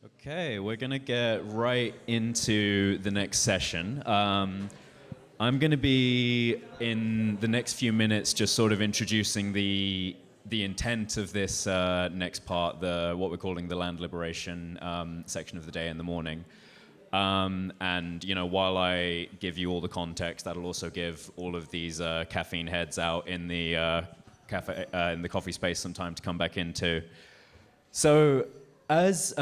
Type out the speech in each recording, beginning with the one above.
Okay, we're going to get right into the next session. I'm going to be, in the next few minutes, just sort of introducing the intent of this next part, what we're calling the land liberation section of the day in the morning. And, while I give you all the context, that'll also give all of these caffeine heads out in the coffee space some time to come back into. So, as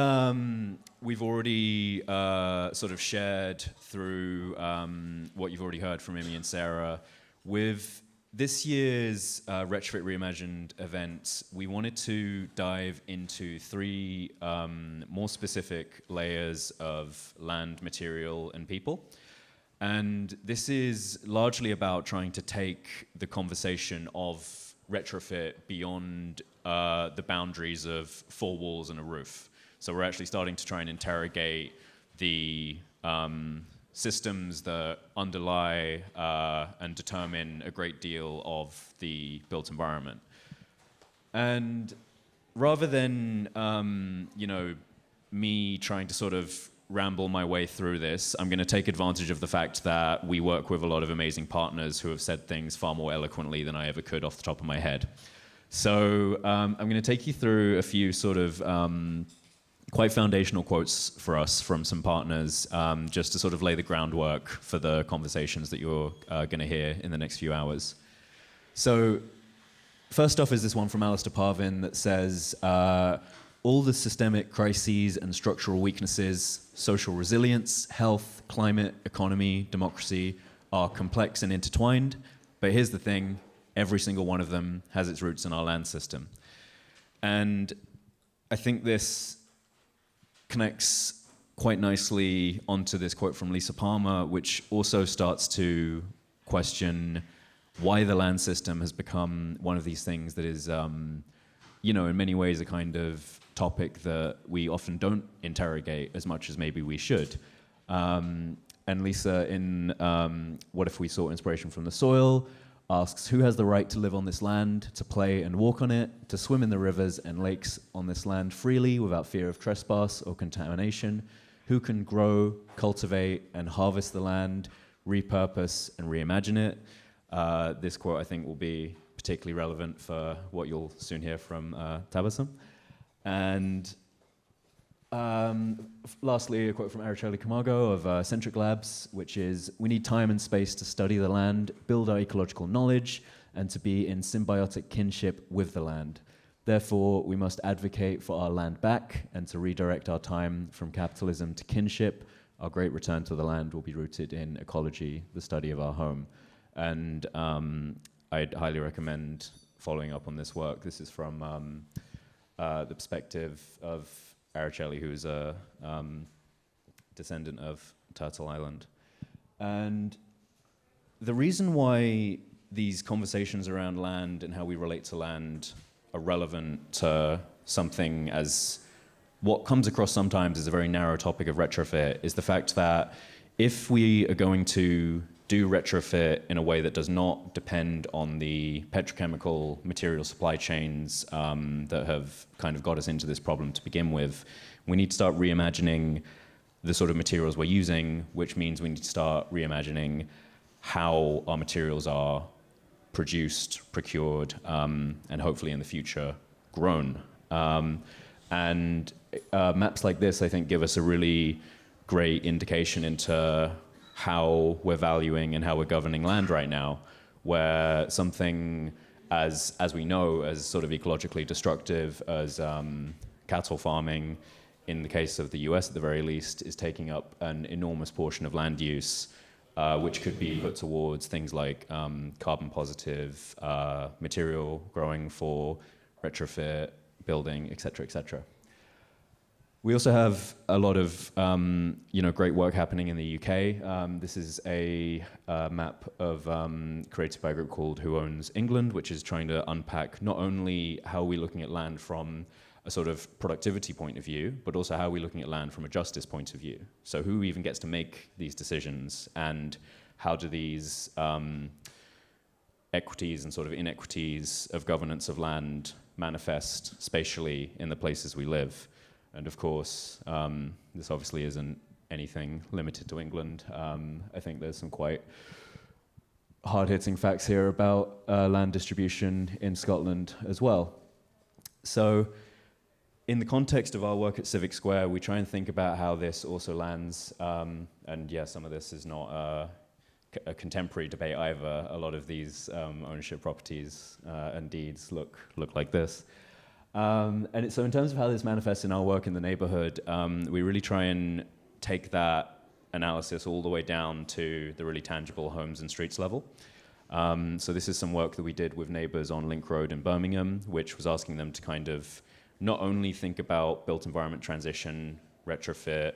we've already sort of shared through what you've already heard from Imi and Sarah, with this year's Retrofit Reimagined event, we wanted to dive into three more specific layers of land, material, and people. And this is largely about trying to take the conversation of retrofit beyond the boundaries of four walls and a roof. So we're actually starting to try and interrogate the systems that underlie and determine a great deal of the built environment. And rather than me trying to sort of ramble my way through this, I'm going to take advantage of the fact that we work with a lot of amazing partners who have said things far more eloquently than I ever could off the top of my head. So I'm going to take you through a few sort of quite foundational quotes for us from some partners, just to sort of lay the groundwork for the conversations that you're going to hear in the next few hours. So first off is this one from Alistair Parvin that says, all the systemic crises and structural weaknesses, social resilience, health, climate, economy, democracy, are complex and intertwined. But here's the thing, every single one of them has its roots in our land system. And I think this connects quite nicely onto this quote from Lisa Palmer, which also starts to question why the land system has become one of these things that is, in many ways a kind of topic that we often don't interrogate as much as maybe we should. And Lisa, in What If We Sought Inspiration from the Soil, asks, who has the right to live on this land, to play and walk on it, to swim in the rivers and lakes on this land freely without fear of trespass or contamination? Who can grow, cultivate, and harvest the land, repurpose and reimagine it? This quote, I think, will be particularly relevant for what you'll soon hear from Tabassum. And lastly, a quote from Araceli Camargo of Centric Labs, which is, we need time and space to study the land, build our ecological knowledge, and to be in symbiotic kinship with the land. Therefore, we must advocate for our land back and to redirect our time from capitalism to kinship. Our great return to the land will be rooted in ecology, the study of our home. And I'd highly recommend following up on this work. This is from the perspective of Araceli, who is a descendant of Turtle Island. And the reason why these conversations around land and how we relate to land are relevant to something as what comes across sometimes as a very narrow topic of retrofit is the fact that if we are going to do retrofit in a way that does not depend on the petrochemical material supply chains that have kind of got us into this problem to begin with, we need to start reimagining the sort of materials we're using, which means we need to start reimagining how our materials are produced, procured, and hopefully in the future grown. And maps like this, I think, give us a really great indication into how we're valuing and how we're governing land right now, where something as we know, as sort of ecologically destructive as cattle farming, in the case of the US at the very least, is taking up an enormous portion of land use, which could be put towards things like carbon positive material growing for retrofit, building, et cetera, et cetera. We also have a lot of great work happening in the UK. This is a map of created by a group called Who Owns England, which is trying to unpack not only how we're looking at land from a sort of productivity point of view, but also how we're looking at land from a justice point of view. So who even gets to make these decisions, and how do these equities and sort of inequities of governance of land manifest spatially in the places we live? And of course, this obviously isn't anything limited to England. I think there's some quite hard-hitting facts here about land distribution in Scotland as well. So in the context of our work at Civic Square, we try and think about how this also lands, and yeah, some of this is not a contemporary debate either. A lot of these ownership properties and deeds look like this. So in terms of how this manifests in our work in the neighborhood, we really try and take that analysis all the way down to the really tangible homes and streets level. So this is some work that we did with neighbors on Link Road in Birmingham, which was asking them to kind of not only think about built environment transition, retrofit,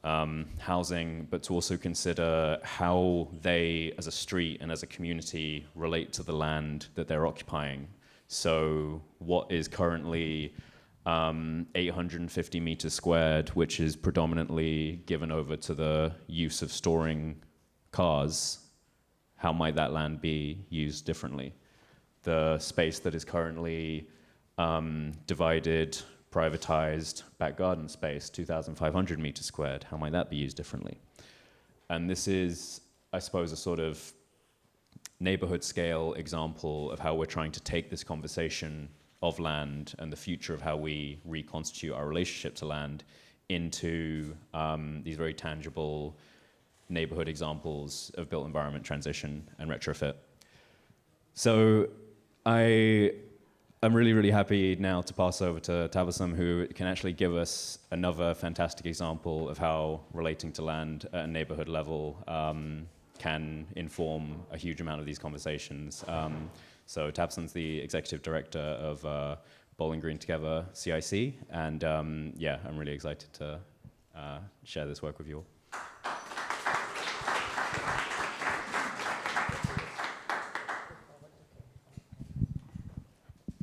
housing, but to also consider how they, as a street and as a community, relate to the land that they're occupying. So what is currently 850 meters squared, which is predominantly given over to the use of storing cars, how might that land be used differently? The space that is currently divided, privatized back garden space, 2,500 meters squared, how might that be used differently? And this is, I suppose, a sort of neighborhood scale example of how we're trying to take this conversation of land and the future of how we reconstitute our relationship to land into these very tangible neighborhood examples of built environment transition and retrofit. So I'm really, really happy now to pass over to Tabassum, who can actually give us another fantastic example of how relating to land at a neighborhood level can inform a huge amount of these conversations. So Tabassum's the executive director of Bowling Green Together CIC, and yeah, I'm really excited to share this work with you all.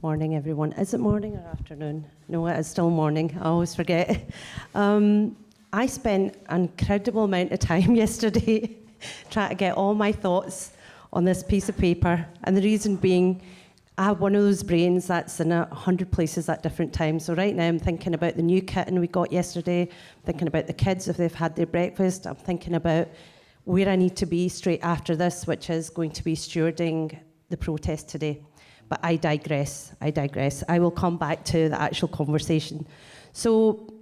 Morning, everyone. Is it morning or afternoon? No, it is still morning. I always forget. I spent an incredible amount of time yesterday trying to get all my thoughts on this piece of paper. And the reason being, I have one of those brains that's in 100 places at different times. So right now I'm thinking about the new kitten we got yesterday, thinking about the kids if they've had their breakfast. I'm thinking about where I need to be straight after this, which is going to be stewarding the protest today. But I digress. I will come back to the actual conversation. So,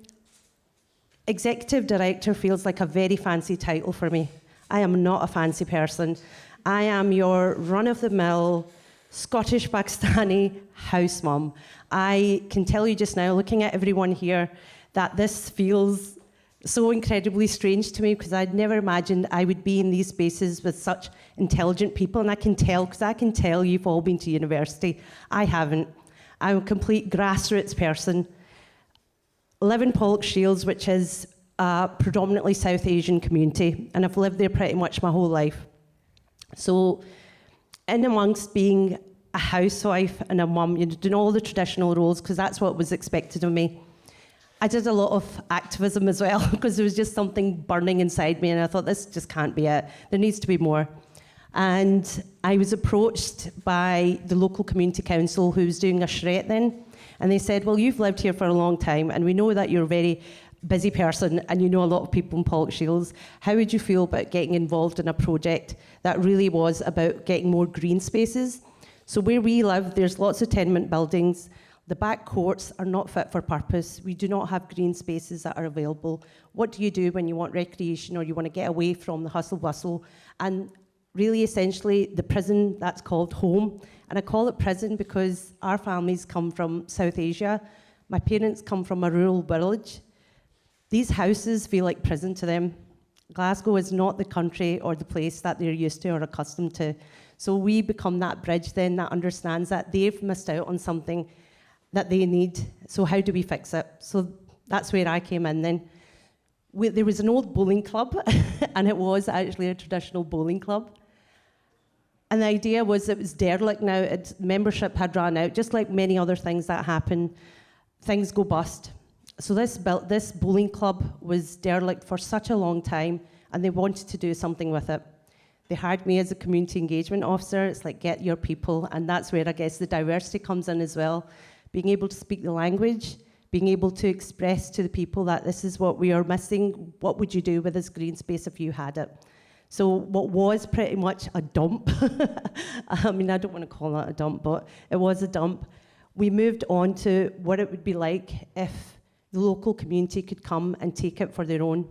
executive director feels like a very fancy title for me. I am not a fancy person. I am your run-of-the-mill Scottish Pakistani house mum. I can tell you just now, looking at everyone here, that this feels so incredibly strange to me because I'd never imagined I would be in these spaces with such intelligent people, and I can tell, because I can tell you've all been to university. I haven't. I'm a complete grassroots person. Live in Pollokshields, which is a predominantly South Asian community, and I've lived there pretty much my whole life. So, in amongst being a housewife and a mum, you know, doing all the traditional roles, because that's what was expected of me. I did a lot of activism as well, because there was just something burning inside me, and I thought, this just can't be it. There needs to be more. And I was approached by the local community council who was doing a charrette then, and they said, well, you've lived here for a long time, and we know that you're a very busy person, and you know a lot of people in Pollokshields. How would you feel about getting involved in a project that really was about getting more green spaces? So where we live, there's lots of tenement buildings. The back courts are not fit for purpose. We do not have green spaces that are available. What do you do when you want recreation or you want to get away from the hustle bustle? And really, essentially, the prison, that's called home. And I call it prison because our families come from South Asia. My parents come from a rural village. These houses feel like prison to them. Glasgow is not the country or the place that they're used to or accustomed to. So we become that bridge then that understands that they've missed out on something that they need. So how do we fix it? So that's where I came in then. There was an old bowling club, and it was actually a traditional bowling club. And the idea was it was derelict now. Its membership had run out. Just like many other things that happen, things go bust. So this bowling club was derelict for such a long time, and they wanted to do something with it. They hired me as a community engagement officer. It's like, get your people, and that's where I guess the diversity comes in as well. Being able to speak the language, being able to express to the people that this is what we are missing. What would you do with this green space if you had it? So what was pretty much a dump, I mean, I don't want to call that a dump, but it was a dump. We moved on to what it would be like if the local community could come and take it for their own.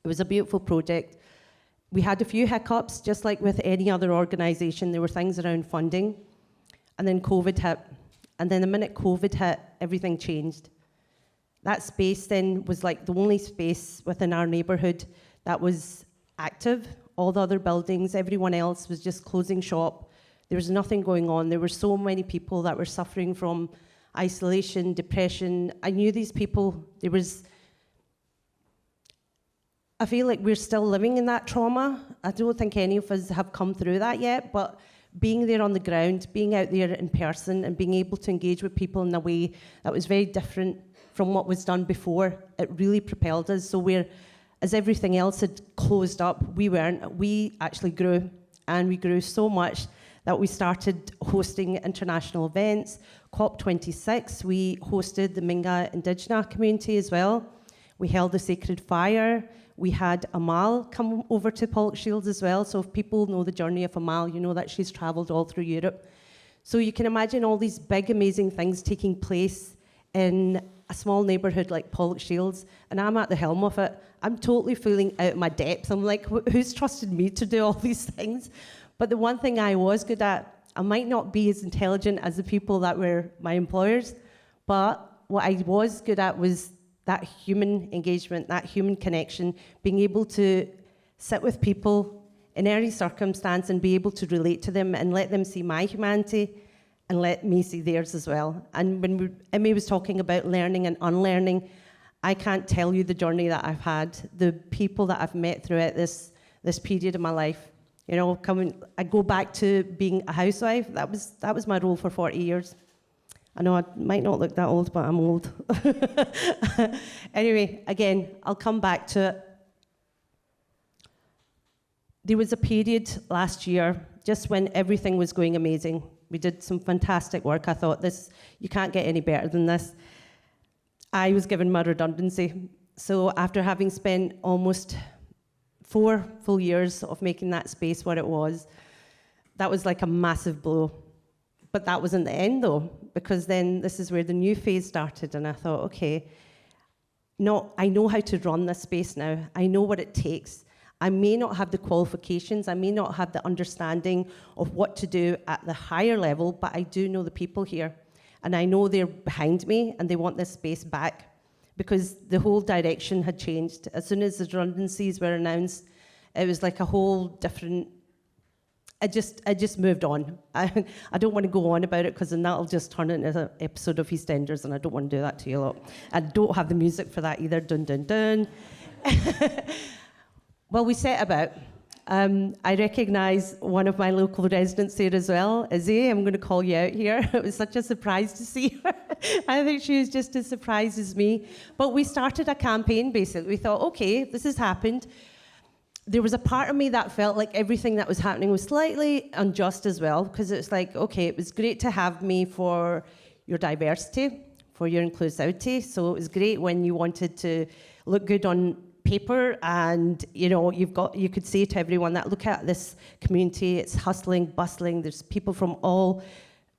It was a beautiful project. We had a few hiccups, just like with any other organisation. There were things around funding, and then COVID hit. And then the minute COVID hit, everything changed. That space then was like the only space within our neighbourhood that was active. All the other buildings, everyone else was just closing shop. There was nothing going on. There were so many people that were suffering from isolation, depression. I knew these people. I feel like we're still living in that trauma. I don't think any of us have come through that yet, but being there on the ground, being out there in person, and being able to engage with people in a way that was very different from what was done before, it really propelled us. So as everything else had closed up, we weren't. We actually grew, and we grew so much that we started hosting international events. COP26, we hosted the Minga Indigena community as well. We held the Sacred Fire. We had Amal come over to Pollokshields as well. So if people know the journey of Amal, you know that she's travelled all through Europe. So you can imagine all these big, amazing things taking place in a small neighbourhood like Pollokshields, and I'm at the helm of it. I'm totally feeling out of my depth. I'm like, who's trusted me to do all these things? But the one thing I was good at, I might not be as intelligent as the people that were my employers, but what I was good at was that human engagement, that human connection, being able to sit with people in any circumstance and be able to relate to them and let them see my humanity and let me see theirs as well. And when Emmy was talking about learning and unlearning, I can't tell you the journey that I've had, the people that I've met throughout this period of my life. You know, I go back to being a housewife. That was my role for 40 years. I know I might not look that old, but I'm old. Anyway, again, I'll come back to it. There was a period last year, just when everything was going amazing. We did some fantastic work. I thought, you can't get any better than this. I was given my redundancy. So after having spent almost 4 full years of making that space what it was, that was like a massive blow. But that wasn't the end, though, because then this is where the new phase started, and I thought, okay, no, I know how to run this space now. I know what it takes. I may not have the qualifications, I may not have the understanding of what to do at the higher level, but I do know the people here. And I know they're behind me, and they want this space back, because the whole direction had changed. As soon as the redundancies were announced, it was like a whole different... I just moved on. I don't want to go on about it, because then that'll just turn into an episode of EastEnders, and I don't want to do that to you lot. I don't have the music for that either. Dun, dun, dun. Well, we set about. I recognise one of my local residents here as well, Izzy. I'm going to call you out here. It was such a surprise to see her. I think she was just as surprised as me. But we started a campaign, basically. We thought, okay, this has happened. There was a part of me that felt like everything that was happening was slightly unjust as well, because it's like, okay, it was great to have me for your diversity, for your inclusivity. So it was great when you wanted to look good on paper, and you know, you could say to everyone that, look at this community, it's hustling, bustling, there's people from all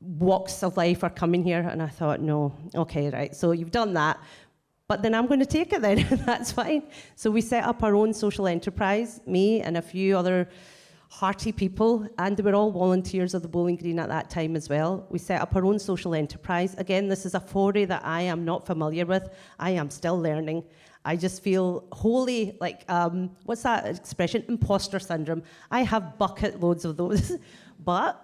walks of life are coming here. And I thought, no, okay, right, so you've done that, but then I'm going to take it then. That's fine. So we set up our own social enterprise, me and a few other hearty people, and they were all volunteers of the Bowling Green at that time as well. We set up our own social enterprise. Again, this is a foray that I am not familiar with. I am still learning. I just feel wholly like, what's that expression? Imposter syndrome. I have bucket loads of those. But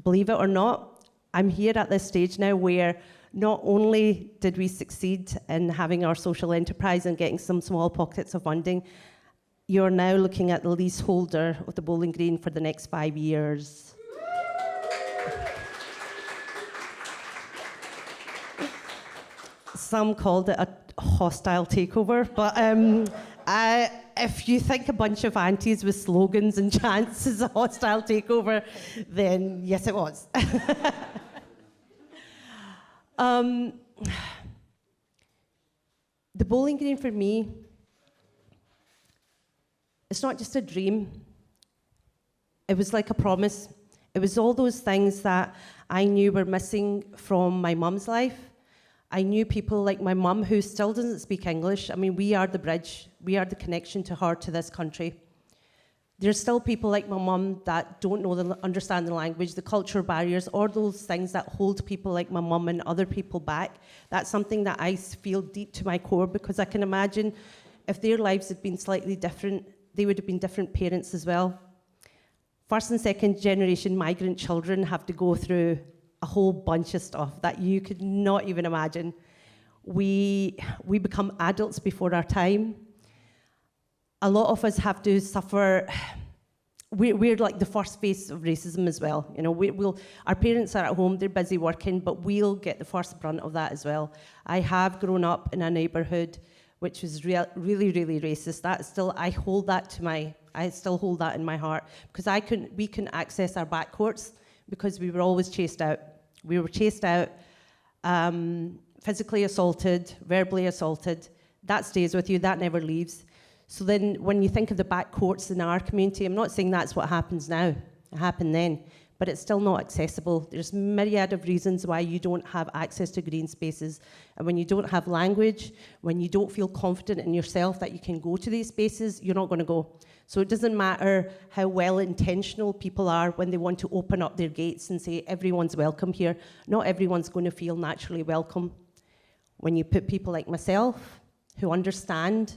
believe it or not, I'm here at this stage now where not only did we succeed in having our social enterprise and getting some small pockets of funding, you're now looking at the leaseholder of the Bowling Green for the next 5 years. Some called it a hostile takeover, but if you think a bunch of aunties with slogans and chants is a hostile takeover, then yes, it was. The bowling green for me, it's not just a dream. It was like a promise. It was all those things that I knew were missing from my mum's life. I knew people like my mum who still doesn't speak English. I mean, we are the bridge. We are the connection to her, to this country. There's still people like my mum that don't understand the language, the cultural barriers, or those things that hold people like my mum and other people back. That's something that I feel deep to my core, because I can imagine if their lives had been slightly different, they would have been different parents as well. First and second generation migrant children have to go through a whole bunch of stuff that you could not even imagine. We become adults before our time. A lot of us have to suffer. We're like the first face of racism as well. You know, our parents are at home, they're busy working, but we'll get the first brunt of that as well. I have grown up in a neighbourhood which was really, really racist. I still hold that in my heart, because we couldn't access our backcourts because we were always chased out. We were chased out, physically assaulted, verbally assaulted. That stays with you, that never leaves. So then when you think of the backcourts in our community, I'm not saying that's what happens now, it happened then, but it's still not accessible. There's myriad of reasons why you don't have access to green spaces. And when you don't have language, when you don't feel confident in yourself that you can go to these spaces, you're not going to go. So it doesn't matter how well-intentional people are when they want to open up their gates and say, everyone's welcome here. Not everyone's going to feel naturally welcome. When you put people like myself, who understand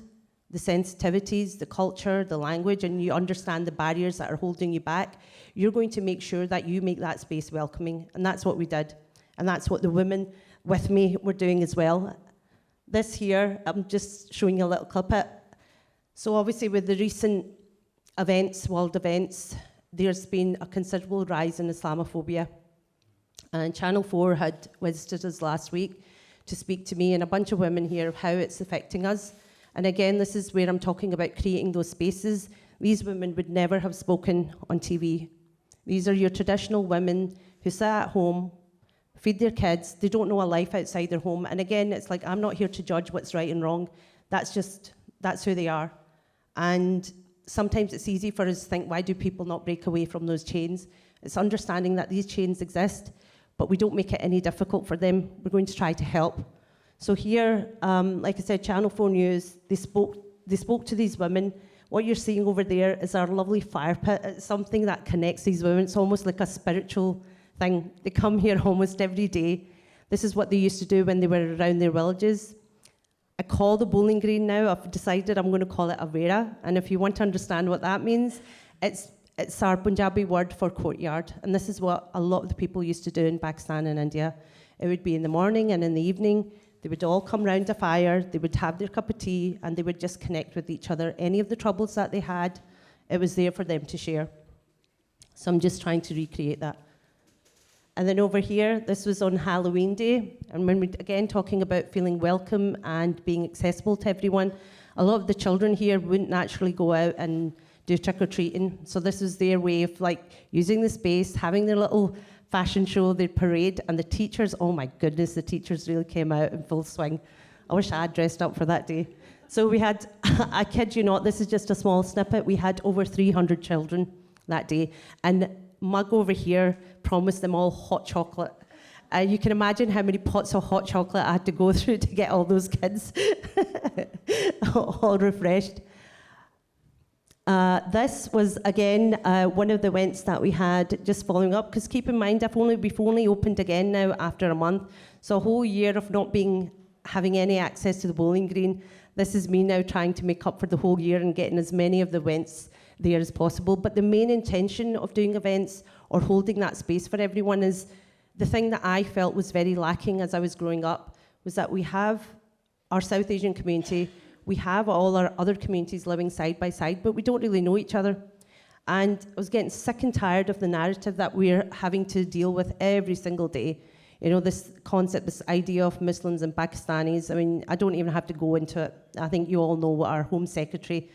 the sensitivities, the culture, the language, and you understand the barriers that are holding you back, you're going to make sure that you make that space welcoming. And that's what we did. And that's what the women with me were doing as well. This here, I'm just showing you a little clip of it. So obviously with the recent events, world events, there's been a considerable rise in Islamophobia. And Channel 4 had visited us last week to speak to me and a bunch of women here of how it's affecting us. And again, this is where I'm talking about creating those spaces. These women would never have spoken on TV. These are your traditional women who sit at home, feed their kids, they don't know a life outside their home. And again, it's like, I'm not here to judge what's right and wrong. That's who they are. And sometimes it's easy for us to think, why do people not break away from those chains? It's understanding that these chains exist, but we don't make it any difficult for them. We're going to try to help. So here, like I said, Channel 4 News, they spoke to these women. What you're seeing over there is our lovely fire pit. It's something that connects these women. It's almost like a spiritual thing. They come here almost every day. This is what they used to do when they were around their villages. I call the bowling green now, I've decided I'm going to call it a vera. And if you want to understand what that means, it's our Punjabi word for courtyard. And this is what a lot of the people used to do in Pakistan and India. It would be in the morning and in the evening. They would all come round a fire, they would have their cup of tea, and they would just connect with each other. Any of the troubles that they had, it was there for them to share. So I'm just trying to recreate that. And then over here, this was on Halloween Day. And when we're again talking about feeling welcome and being accessible to everyone, a lot of the children here wouldn't naturally go out and do trick-or-treating. So this was their way of like using the space, having their little fashion show, their parade, and the teachers, oh my goodness, the teachers really came out in full swing. I wish I had dressed up for that day. So we had, I kid you not, this is just a small snippet, we had over 300 children that day. And Mug over here promised them all hot chocolate. You can imagine how many pots of hot chocolate I had to go through to get all those kids all refreshed. This was, again, one of the events that we had just following up, because keep in mind, we've only opened again now after a month, so a whole year of not having any access to the bowling green. This is me now trying to make up for the whole year and getting as many of the events there as possible. But the main intention of doing events or holding that space for everyone is the thing that I felt was very lacking as I was growing up, was that we have our South Asian community, we have all our other communities living side by side, but we don't really know each other. And I was getting sick and tired of the narrative that we're having to deal with every single day. You know, this concept, this idea of Muslims and Pakistanis, I mean, I don't even have to go into it. I think you all know what our Home Secretary,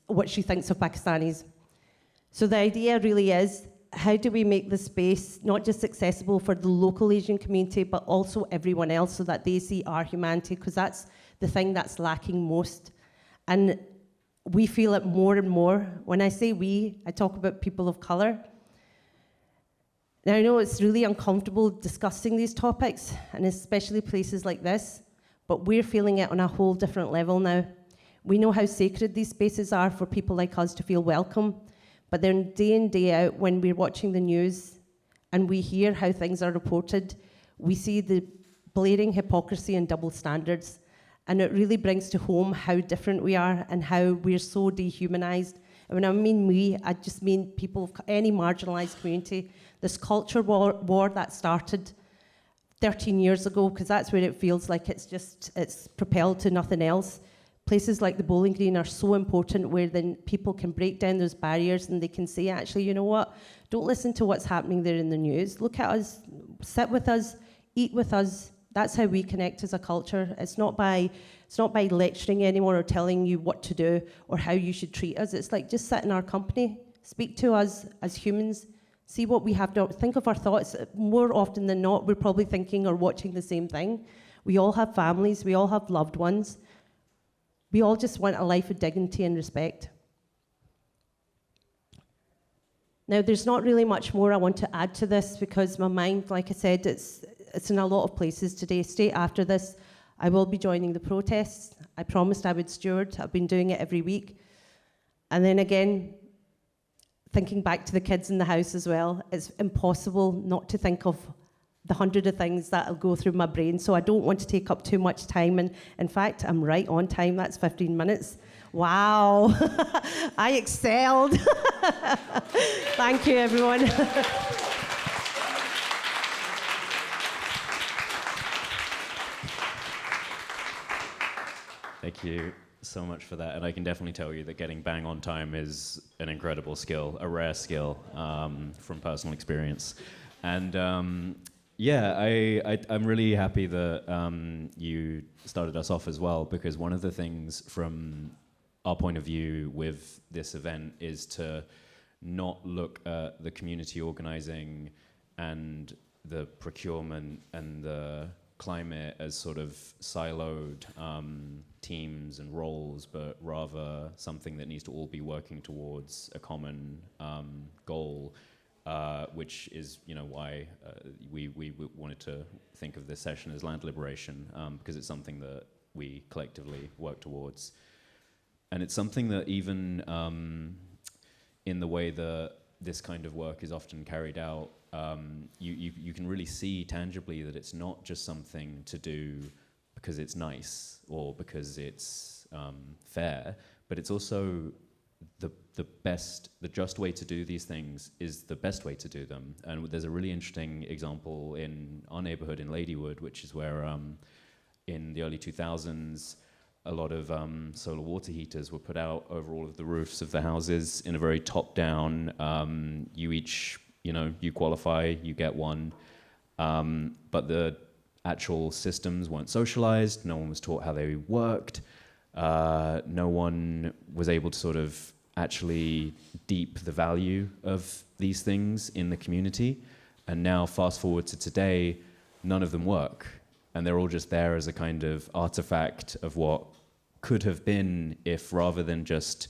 what she thinks of Pakistanis. So the idea really is, how do we make the space not just accessible for the local Asian community, but also everyone else so that they see our humanity, because that's the thing that's lacking most. And we feel it more and more. When I say we, I talk about people of colour. Now, I know it's really uncomfortable discussing these topics, and especially places like this, but we're feeling it on a whole different level now. We know how sacred these spaces are for people like us to feel welcome, but then day in, day out, when we're watching the news and we hear how things are reported, we see the blaring hypocrisy and double standards. And it really brings to home how different we are and how we're so dehumanized. And when I mean we, I just mean people of any marginalized community. This culture war that started 13 years ago, because that's where it feels like it's propelled to nothing else. Places like the Bowling Green are so important, where then people can break down those barriers and they can say, actually, you know what? Don't listen to what's happening there in the news. Look at us, sit with us, eat with us. That's how we connect as a culture. It's not by lecturing anyone or telling you what to do or how you should treat us. It's like just sit in our company, speak to us as humans, see what we have to think of our thoughts. More often than not, we're probably thinking or watching the same thing. We all have families, we all have loved ones. We all just want a life of dignity and respect. Now, there's not really much more I want to add to this, because my mind, like I said, it's in a lot of places today. Straight after this, I will be joining the protests. I promised I would steward. I've been doing it every week. And then again, thinking back to the kids in the house as well, it's impossible not to think of the 100 of things that'll go through my brain. So I don't want to take up too much time. And in fact, I'm right on time. That's 15 minutes. Wow. I excelled. Thank you, everyone. Thank you so much for that. And I can definitely tell you that getting bang on time is an incredible skill, a rare skill from personal experience. And I'm really happy that you started us off as well, because one of the things from our point of view with this event is to not look at the community organizing and the procurement and the climate as sort of siloed teams and roles, but rather something that needs to all be working towards a common goal, which is, why we wanted to think of this session as land liberation, because it's something that we collectively work towards. And it's something that even in the way that this kind of work is often carried out, you can really see tangibly that it's not just something to do because it's nice or because it's fair, but it's also the just way to do these things is the best way to do them. And there's a really interesting example in our neighborhood in Ladywood, which is where in the early 2000s, a lot of solar water heaters were put out over all of the roofs of the houses in a very top-down, you qualify, you get one. But the actual systems weren't socialized, no one was taught how they worked, no one was able to sort of actually deep the value of these things in the community. And now, fast forward to today, none of them work. And they're all just there as a kind of artifact of what could have been if, rather than just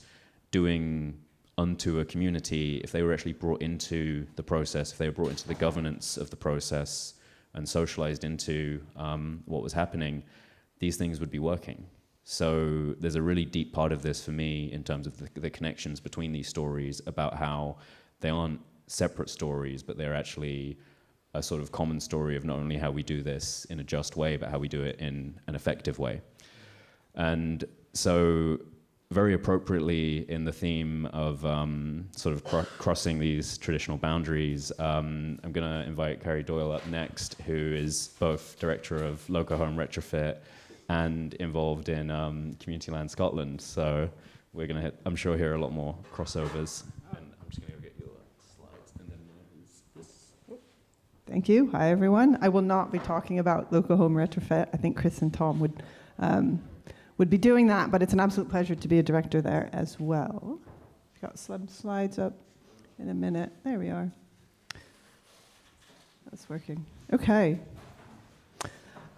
doing unto a community, if they were actually brought into the process, if they were brought into the governance of the process and socialized into what was happening, these things would be working. So there's a really deep part of this for me in terms of the connections between these stories, about how they aren't separate stories, but they're actually a sort of common story of not only how we do this in a just way, but how we do it in an effective way. And so very appropriately in the theme of sort of crossing these traditional boundaries, I'm going to invite Carey Doyle up next, who is both director of Local Home Retrofit and involved in Community Land Scotland. So we're going to, I'm sure, hear a lot more crossovers. And I'm just going to go get your slides. And then this. Thank you. Hi, everyone. I will not be talking about Local Home Retrofit. I think Chris and Tom would be doing that, but it's an absolute pleasure to be a director there as well. Got some slides up in a minute. There we are. That's working. Okay.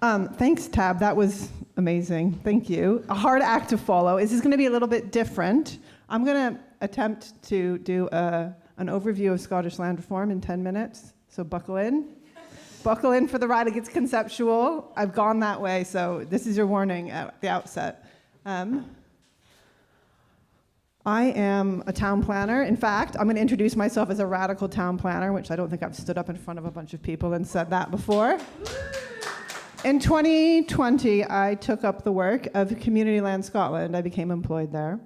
Thanks, Tab. That was amazing. Thank you. A hard act to follow. This is going to be a little bit different. I'm going to attempt to do an overview of Scottish land reform in 10 minutes. So buckle in. Buckle in for the ride. It gets conceptual. I've gone that way, so this is your warning at the outset. I am a town planner. In fact, I'm going to introduce myself as a radical town planner, which I don't think I've stood up in front of a bunch of people and said that before. In 2020, I took up the work of Community Land Scotland. I became employed there.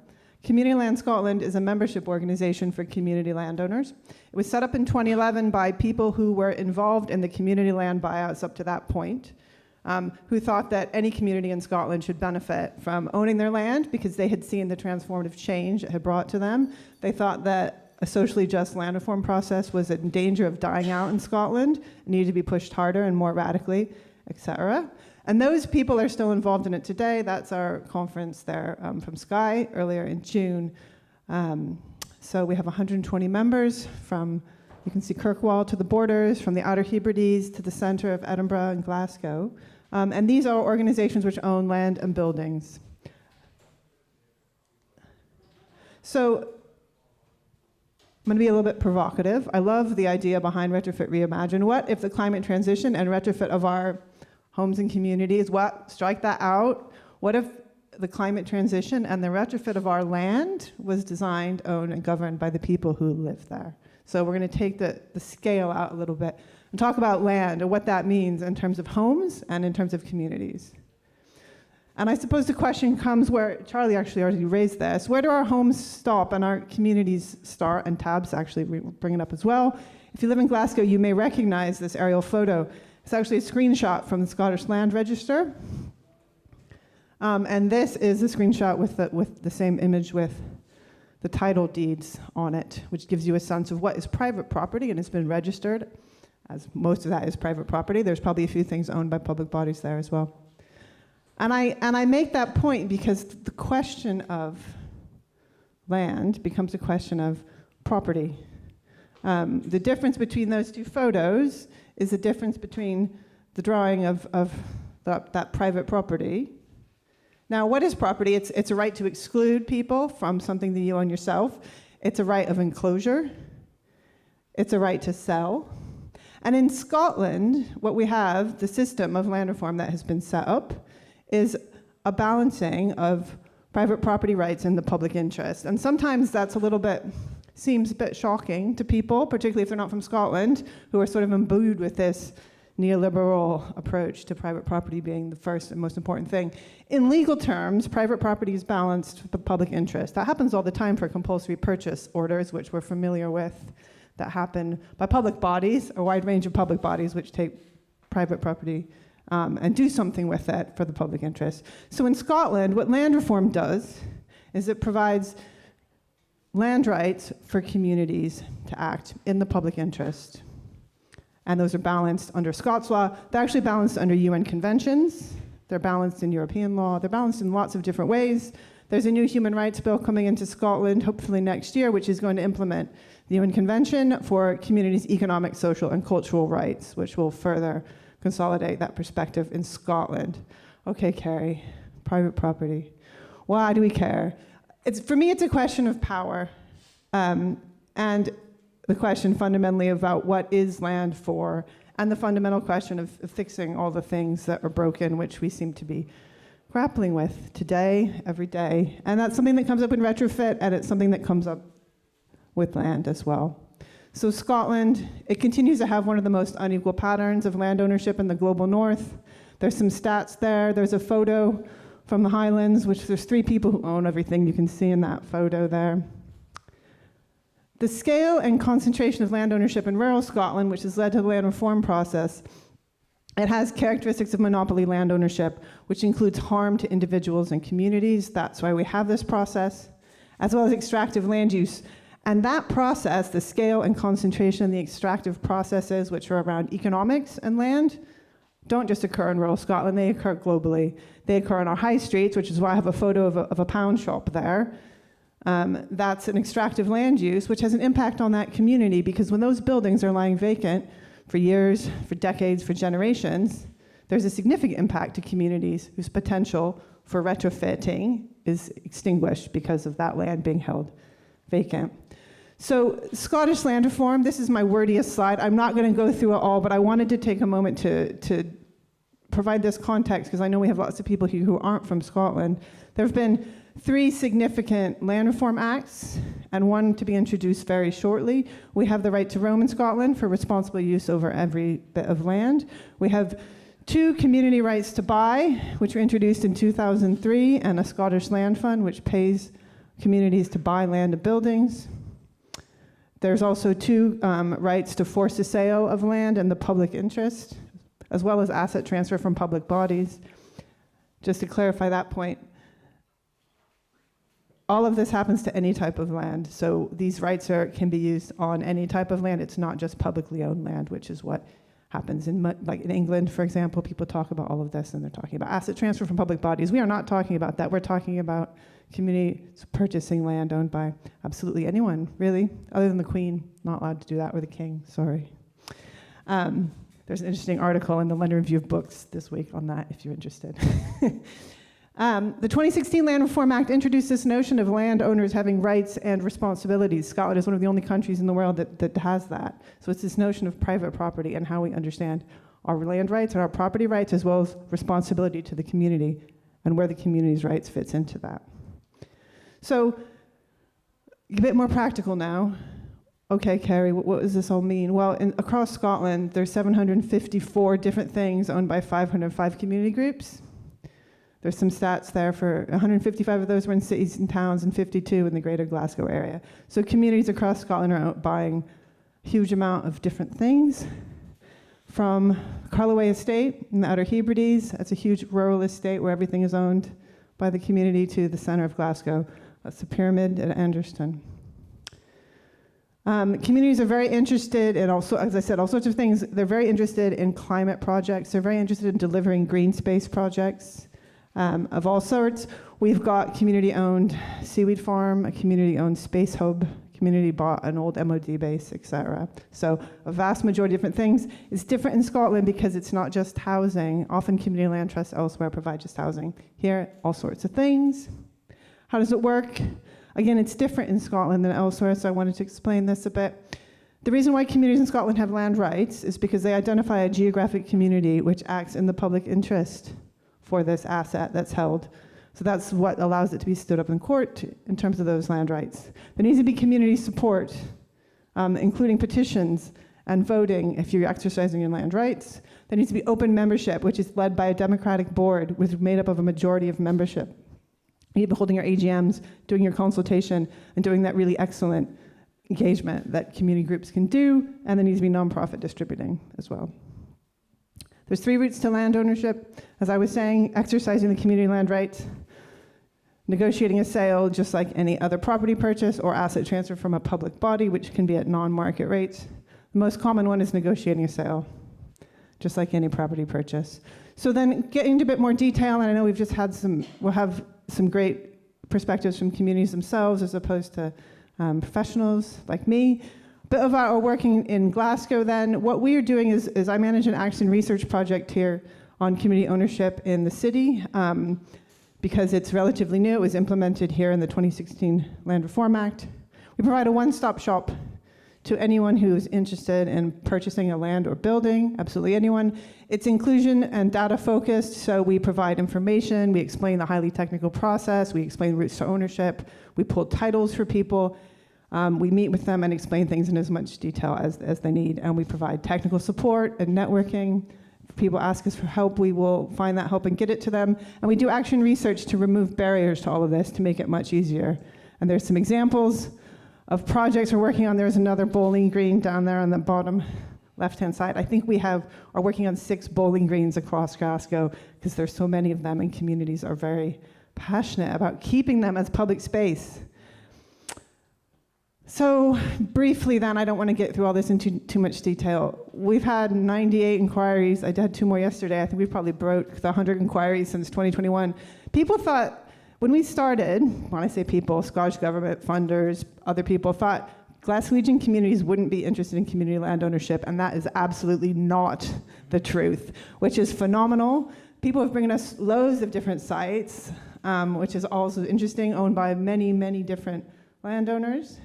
Community Land Scotland is a membership organization for community landowners. It was set up in 2011 by people who were involved in the community land buyouts up to that point, who thought that any community in Scotland should benefit from owning their land because they had seen the transformative change it had brought to them. They thought that a socially just land reform process was in danger of dying out in Scotland, needed to be pushed harder and more radically, etc. And those people are still involved in it today. That's our conference there from Skye earlier in June. So we have 120 members from, you can see Kirkwall to the borders, from the Outer Hebrides to the centre of Edinburgh and Glasgow. And these are organizations which own land and buildings. So I'm going to be a little bit provocative. I love the idea behind Retrofit Reimagined. What if the climate transition and retrofit of our homes and communities, strike that out. What if the climate transition and the retrofit of our land was designed, owned, and governed by the people who live there? So we're going to take the scale out a little bit and talk about land and what that means in terms of homes and in terms of communities. And I suppose the question comes where, Charlie actually already raised this, where do our homes stop and our communities start? And Tabs actually bring it up as well. If you live in Glasgow, you may recognize this aerial photo. It's actually a screenshot from the Scottish Land Register. And this is a screenshot with the same image with the title deeds on it, which gives you a sense of what is private property and has been registered, as most of that is private property. There's probably a few things owned by public bodies there as well. And I make that point because the question of land becomes a question of property. The difference between those two photos is the difference between the drawing of that private property. Now, what is property? It's a right to exclude people from something that you own yourself. It's a right of enclosure. It's a right to sell. And in Scotland, what we have, the system of land reform that has been set up, is a balancing of private property rights and the public interest. And sometimes that's seems a bit shocking to people, particularly if they're not from Scotland, who are sort of imbued with this neoliberal approach to private property being the first and most important thing. In legal terms, private property is balanced with the public interest. That happens all the time for compulsory purchase orders, which we're familiar with, that happen by public bodies, a wide range of public bodies which take private property and do something with it for the public interest. So in Scotland, what land reform does is it provides land rights for communities to act in the public interest. And those are balanced under Scots law. They're actually balanced under UN conventions. They're balanced in European law. They're balanced in lots of different ways. There's a new human rights bill coming into Scotland, hopefully next year, which is going to implement the UN Convention for communities' economic, social, and cultural rights, which will further consolidate that perspective in Scotland. Okay, Carey, private property. Why do we care? For me, it's a question of power. And the question fundamentally about what is land for, and the fundamental question of fixing all the things that are broken, which we seem to be grappling with today, every day. And that's something that comes up in Retrofit, and it's something that comes up with land as well. So Scotland, it continues to have one of the most unequal patterns of land ownership in the global north. There's some stats there. There's a photo from the Highlands, which there's 3 people who own everything you can see in that photo there. The scale and concentration of land ownership in rural Scotland, which has led to the land reform process, it has characteristics of monopoly land ownership, which includes harm to individuals and communities. That's why we have this process, as well as extractive land use. And that process, the scale and concentration of the extractive processes, which are around economics and land, don't just occur in rural Scotland, they occur globally. They occur on our high streets, which is why I have a photo of a pound shop there. That's an extractive land use, which has an impact on that community, because when those buildings are lying vacant, for years, for decades, for generations, there's a significant impact to communities whose potential for retrofitting is extinguished because of that land being held vacant. So Scottish land reform, this is my wordiest slide. I'm not going to go through it all, but I wanted to take a moment to provide this context, because I know we have lots of people here who aren't from Scotland. There have been 3 significant land reform acts, and one to be introduced very shortly. We have the right to roam in Scotland for responsible use over every bit of land. We have 2 community rights to buy, which were introduced in 2003, and a Scottish Land Fund, which pays communities to buy land and buildings. There's also 2 rights to force a sale of land in the public interest, as well as asset transfer from public bodies. Just to clarify that point, all of this happens to any type of land. So these rights can be used on any type of land. It's not just publicly owned land, which is what happens in England, for example. People talk about all of this, and they're talking about asset transfer from public bodies. We are not talking about that. We're talking about communities purchasing land owned by absolutely anyone, really, other than the Queen. Not allowed to do that, or the King, sorry. There's an interesting article in the London Review of Books this week on that, if you're interested. The 2016 Land Reform Act introduced this notion of landowners having rights and responsibilities. Scotland is one of the only countries in the world that has that. So it's this notion of private property and how we understand our land rights and our property rights, as well as responsibility to the community and where the community's rights fits into that. So a bit more practical now. Okay, Carey, what does this all mean? Well, across Scotland, there's 754 different things owned by 505 community groups. There's some stats there for 155 of those were in cities and towns, and 52 in the greater Glasgow area. So communities across Scotland are out buying a huge amount of different things. From Carloway Estate in the Outer Hebrides, that's a huge rural estate where everything is owned by the community, to the center of Glasgow. That's the Pyramid at Anderston. Communities are very interested in, also, as I said, all sorts of things. They're very interested in climate projects. They're very interested in delivering green space projects of all sorts. We've got community-owned seaweed farm, a community-owned space hub, community bought an old MOD base, etc. So a vast majority of different things. It's different in Scotland because it's not just housing. Often community land trusts elsewhere provide just housing. Here, all sorts of things. How does it work? Again, it's different in Scotland than elsewhere, so I wanted to explain this a bit. The reason why communities in Scotland have land rights is because they identify a geographic community which acts in the public interest for this asset that's held. So that's what allows it to be stood up in court in terms of those land rights. There needs to be community support, including petitions and voting if you're exercising your land rights. There needs to be open membership, which is led by a democratic board, which is made up of a majority of membership. You need to be holding your AGMs, doing your consultation, and doing that really excellent engagement that community groups can do, and there needs to be nonprofit distributing as well. There's 3 routes to land ownership. As I was saying, exercising the community land rights, negotiating a sale just like any other property purchase, or asset transfer from a public body, which can be at non-market rates. The most common one is negotiating a sale, just like any property purchase. So then getting into a bit more detail, and I know we've just had we'll have some great perspectives from communities themselves as opposed to professionals like me. A bit of our working in Glasgow then. What we are doing is I manage an action research project here on community ownership in the city because it's relatively new. It was implemented here in the 2016 Land Reform Act. We provide a one-stop shop to anyone who's interested in purchasing a land or building, absolutely anyone. It's inclusion and data focused, so we provide information, we explain the highly technical process, we explain routes to ownership, we pull titles for people, we meet with them and explain things in as much detail as they need, and we provide technical support and networking. If people ask us for help, we will find that help and get it to them, and we do action research to remove barriers to all of this to make it much easier. And there's some examples of projects we're working on. There's another bowling green down there on the bottom left-hand side. I think we are working on 6 bowling greens across Glasgow because there's so many of them, and communities are very passionate about keeping them as public space. So briefly then, I don't want to get through all this into too much detail. We've had 98 inquiries. I had 2 more yesterday. I think we've probably broke the 100 inquiries since 2021. People thought, when we started, when I say people, Scottish government, funders, other people thought Glaswegian communities wouldn't be interested in community land ownership, and that is absolutely not the truth, which is phenomenal. People have bringing us loads of different sites, which is also interesting, owned by many, many different landowners.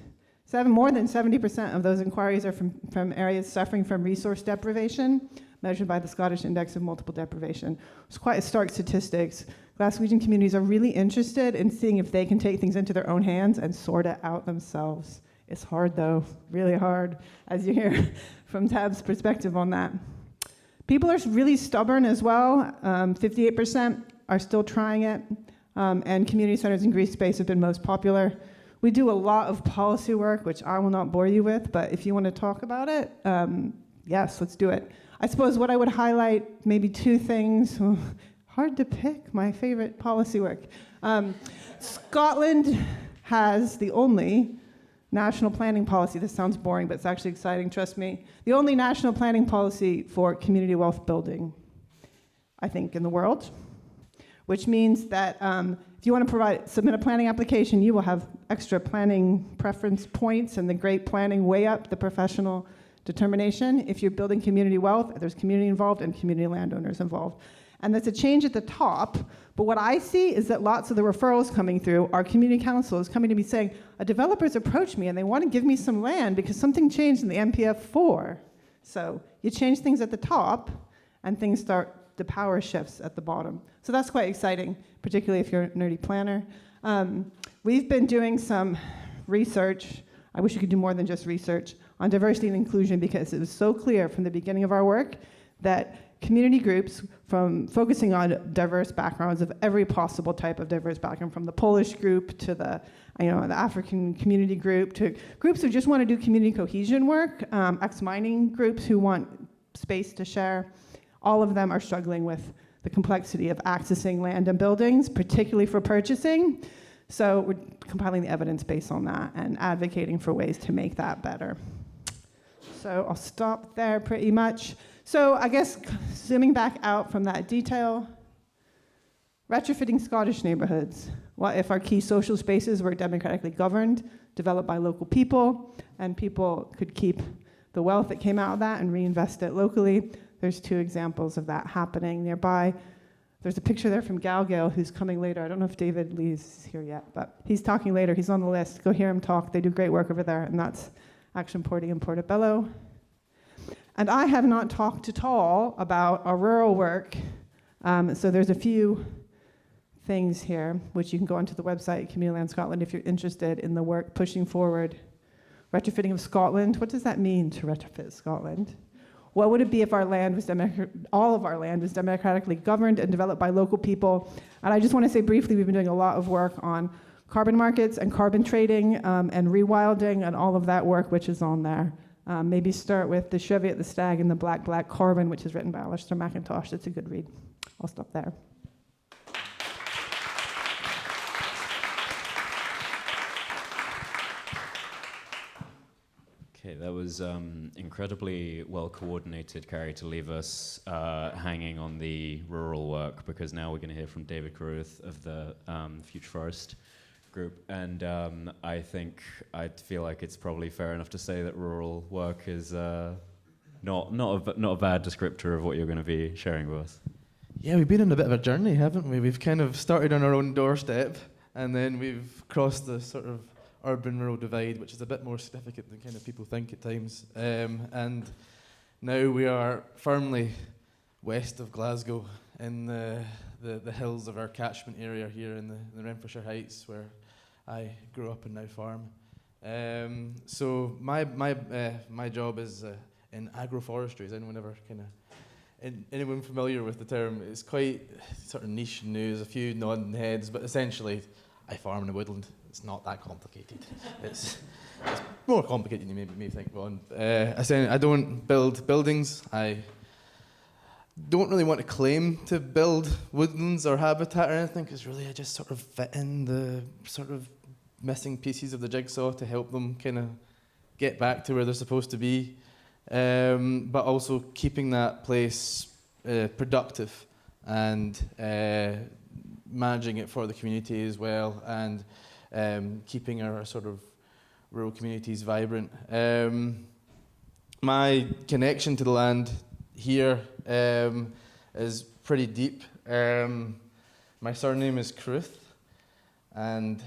More than 70% of those inquiries are from areas suffering from resource deprivation, measured by the Scottish Index of Multiple Deprivation. It's quite a stark statistics. Glaswegian communities are really interested in seeing if they can take things into their own hands and sort it out themselves. It's hard though, really hard, as you hear from Tab's perspective on that. People are really stubborn as well. 58% are still trying it, and community centers in green space have been most popular. We do a lot of policy work, which I will not bore you with, but if you want to talk about it, yes, let's do it. I suppose what I would highlight, maybe two things. Hard to pick my favorite policy work. Scotland has the only national planning policy. This sounds boring, but it's actually exciting, trust me. The only national planning policy for community wealth building, I think, in the world, which means that if you want to submit a planning application, you will have extra planning preference points and the great planning way up the professional determination. If you're building community wealth, there's community involved and community landowners involved. And that's a change at the top, but what I see is that lots of the referrals coming through are community councils coming to me saying, a developer's approached me and they want to give me some land because something changed in the MPF4. So you change things at the top and things start, the power shifts at the bottom. So that's quite exciting, particularly if you're a nerdy planner. We've been doing some research, I wish you could do more than just research, on diversity and inclusion because it was so clear from the beginning of our work that community groups, from focusing on diverse backgrounds of every possible type of diverse background, from the Polish group to the African community group to groups who just want to do community cohesion work, ex-mining groups who want space to share, all of them are struggling with the complexity of accessing land and buildings, particularly for purchasing. So we're compiling the evidence based on that and advocating for ways to make that better. So I'll stop there pretty much. So I guess zooming back out from that detail, retrofitting Scottish neighborhoods. What if our key social spaces were democratically governed, developed by local people, and people could keep the wealth that came out of that and reinvest it locally? There's two examples of that happening nearby. There's a picture there from Glasgow who's coming later. I don't know if David Lee's here yet, but he's talking later. He's on the list. Go hear him talk. They do great work over there, and that's Action Porty in Portobello. And I have not talked at all about our rural work. So there's a few things here, which you can go onto the website, Community Land Scotland, if you're interested in the work pushing forward. Retrofitting of Scotland. What does that mean to retrofit Scotland? What would it be if our land was all of our land was democratically governed and developed by local people? And I just want to say briefly, we've been doing a lot of work on carbon markets and carbon trading and rewilding and all of that work which is on there. Maybe start with The Cheviot, the Stag, and the Black Carbon, which is written by Alistair McIntosh. It's a good read. I'll stop there. Okay, that was incredibly well coordinated, Carey, to leave us hanging on the rural work, because now we're going to hear from David Carruth of the Future Forest group, and I feel like it's probably fair enough to say that rural work is not a bad descriptor of what you're going to be sharing with us. Yeah, we've been on a bit of a journey, haven't we? We've kind of started on our own doorstep, and then we've crossed the sort of urban-rural divide, which is a bit more significant than kind of people think at times. And now we are firmly west of Glasgow in the hills of our catchment area here in the Renfrewshire Heights, where I grew up and now farm. So my job is in agroforestry. Is anyone ever anyone familiar with the term? It's quite sort of niche and new. There's a few nodding heads, but essentially I farm in the woodland. It's not that complicated. It's more complicated than you may think, Ron. I don't build buildings. I don't really want to claim to build woodlands or habitat or anything, because really I just sort of fit in the sort of missing pieces of the jigsaw to help them kind of get back to where they're supposed to be, but also keeping that place productive and managing it for the community as well, and keeping our sort of rural communities vibrant. My connection to the land here is pretty deep. My surname is Carruth, and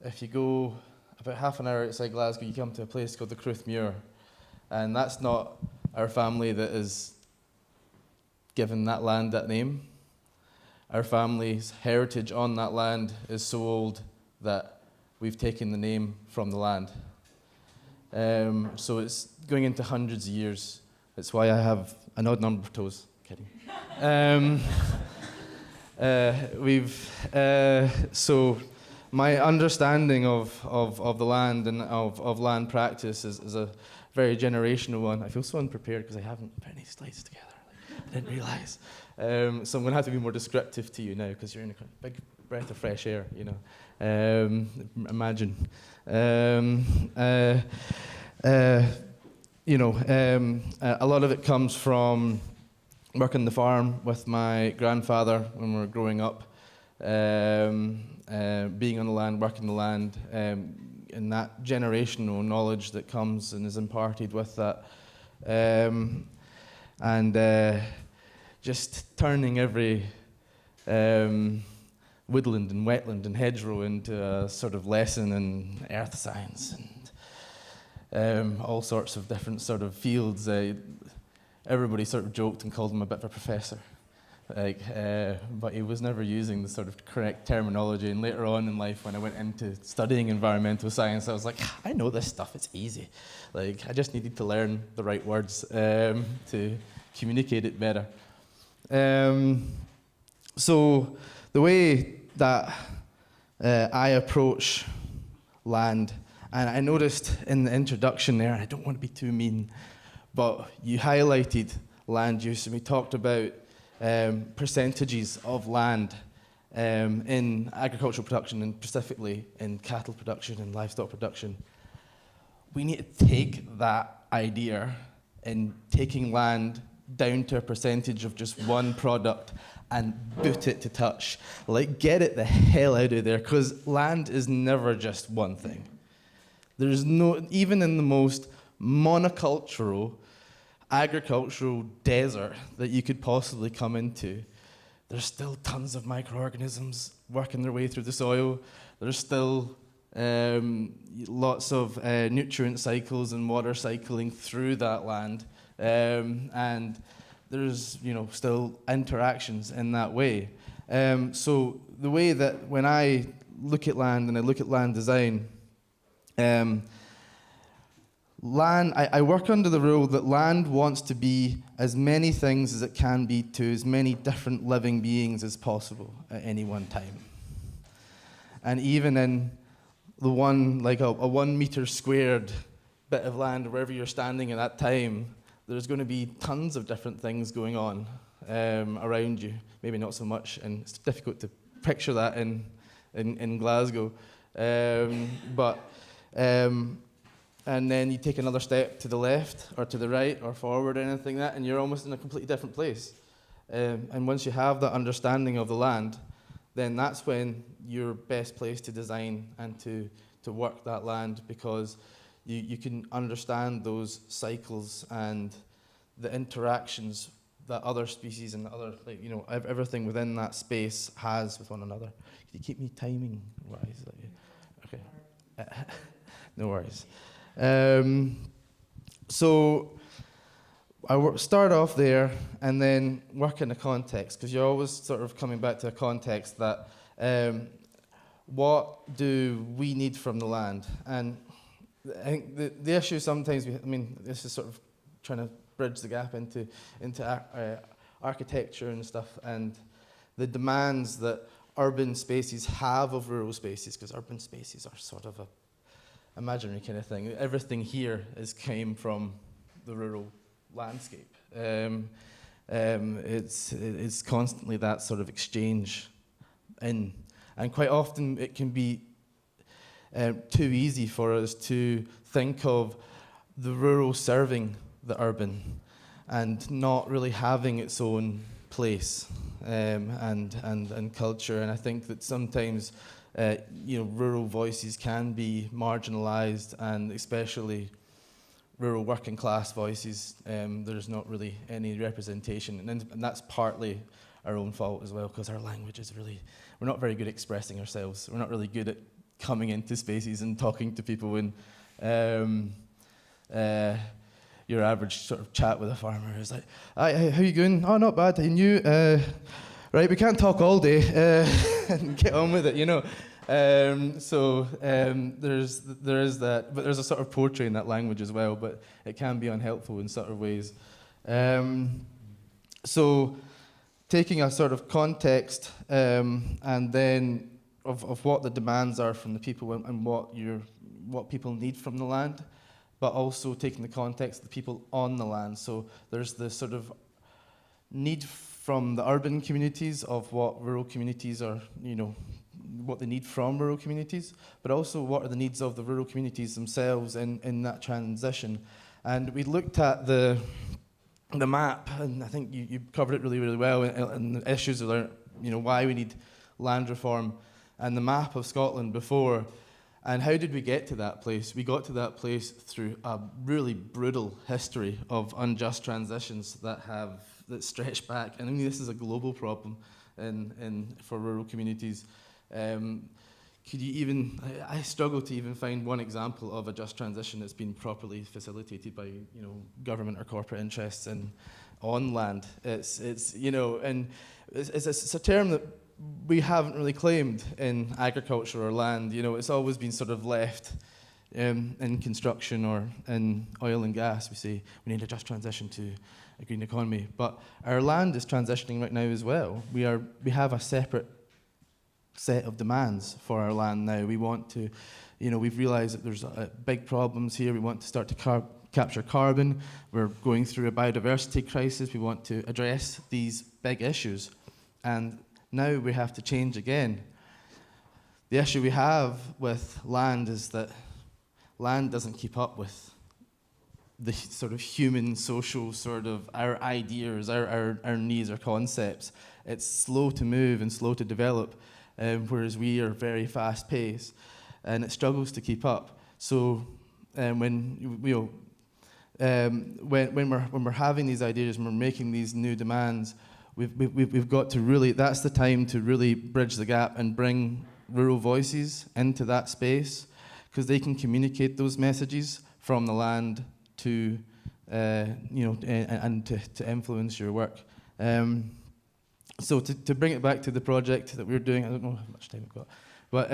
if you go about half an hour outside Glasgow, you come to a place called the Carruth Muir, and that's not our family that is given that land that name. Our family's heritage on that land is so old that we've taken the name from the land. So it's going into hundreds of years. That's why I have an odd number of toes. Kidding. So my understanding of the land and of land practice is a very generational one. I feel so unprepared because I haven't put any slides together. I didn't realise. So I'm going to have to be more descriptive to you now because you're in a big breath of fresh air, you know. Imagine. A lot of it comes from working the farm with my grandfather when we were growing up, being on the land, working the land, and that generational knowledge that comes and is imparted with that. Just turning every woodland and wetland and hedgerow into a sort of lesson in earth science and all sorts of different sort of fields. Everybody sort of joked and called him a bit of a professor, but he was never using the sort of correct terminology. And later on in life, when I went into studying environmental science, I was like, I know this stuff, it's easy. I just needed to learn the right words to communicate it better. So the way that I approach land, and I noticed in the introduction there, and I don't want to be too mean, but you highlighted land use, and we talked about percentages of land in agricultural production, and specifically in cattle production and livestock production. We need to take that idea in taking land down to a percentage of just one product and boot it to touch. Get it the hell out of there, because land is never just one thing. There's no, even in the most monocultural agricultural desert that you could possibly come into, there's still tons of microorganisms working their way through the soil. There's still lots of nutrient cycles and water cycling through that land. And there's still interactions in that way. So the way that when I look at land and I look at land design, I work under the rule that land wants to be as many things as it can be to as many different living beings as possible at any one time. And even in the one, a 1 meter squared bit of land, wherever you're standing at that time, there's going to be tons of different things going on around you. Maybe not so much, and it's difficult to picture that in Glasgow. And then you take another step to the left or to the right or forward or anything like that, and you're almost in a completely different place. And once you have that understanding of the land, then that's when you're best placed to design and to work that land, because you can understand those cycles and the interactions that other species and other, everything within that space has with one another. Can you keep me timing wise? Okay. No worries. So I start off there and then work in a context, because you're always sort of coming back to a context that what do we need from the land? And I think the issue sometimes, this is sort of trying to bridge the gap into architecture and stuff, and the demands that urban spaces have of rural spaces, because urban spaces are sort of a imaginary kind of thing. Everything here came from the rural landscape. It's constantly that sort of exchange in, and quite often it can be too easy for us to think of the rural serving the urban and not really having its own place. and culture. And I think that sometimes, rural voices can be marginalised, and especially rural working class voices. There's not really any representation, and that's partly our own fault as well, because our language is we're not very good at expressing ourselves. We're not really good at coming into spaces and talking to people. And your average sort of chat with a farmer is like, "Hi, how you going? Oh, not bad. And you? Right, we can't talk all day and get on with it, there is that, but there's a sort of poetry in that language as well, but it can be unhelpful in sort of ways. So taking a sort of context and then of what the demands are from the people and what people need from the land, but also taking the context of the people on the land. So there's the sort of need from the urban communities of what rural communities are, what they need from rural communities, but also what are the needs of the rural communities themselves in that transition. And we looked at the map, and I think you covered it really, really well, and the issues of why we need land reform, and the map of Scotland before. And how did we get to that place? We got to that place through a really brutal history of unjust transitions that stretch back. And I mean, this is a global problem for rural communities. Could you even? I struggle to even find one example of a just transition that's been properly facilitated by government or corporate interests on land. It's a term that we haven't really claimed in agriculture or land. It's always been sort of left in construction or in oil and gas. We say we need a just transition to a green economy, but our land is transitioning right now as well. We have a separate set of demands for our land now. We want to, we've realised that there's big problems here. We want to start to capture carbon. We're going through a biodiversity crisis. We want to address these big issues, and now we have to change again. The issue we have with land is that land doesn't keep up with the sort of human, social sort of our ideas, our needs, our concepts. It's slow to move and slow to develop, whereas we are very fast paced, and it struggles to keep up. So when we're having these ideas and we're making these new demands, we've got to really, that's the time to really bridge the gap and bring rural voices into that space, because they can communicate those messages from the land to, and to influence your work. So to bring it back to the project that we're doing, I don't know how much time we've got, but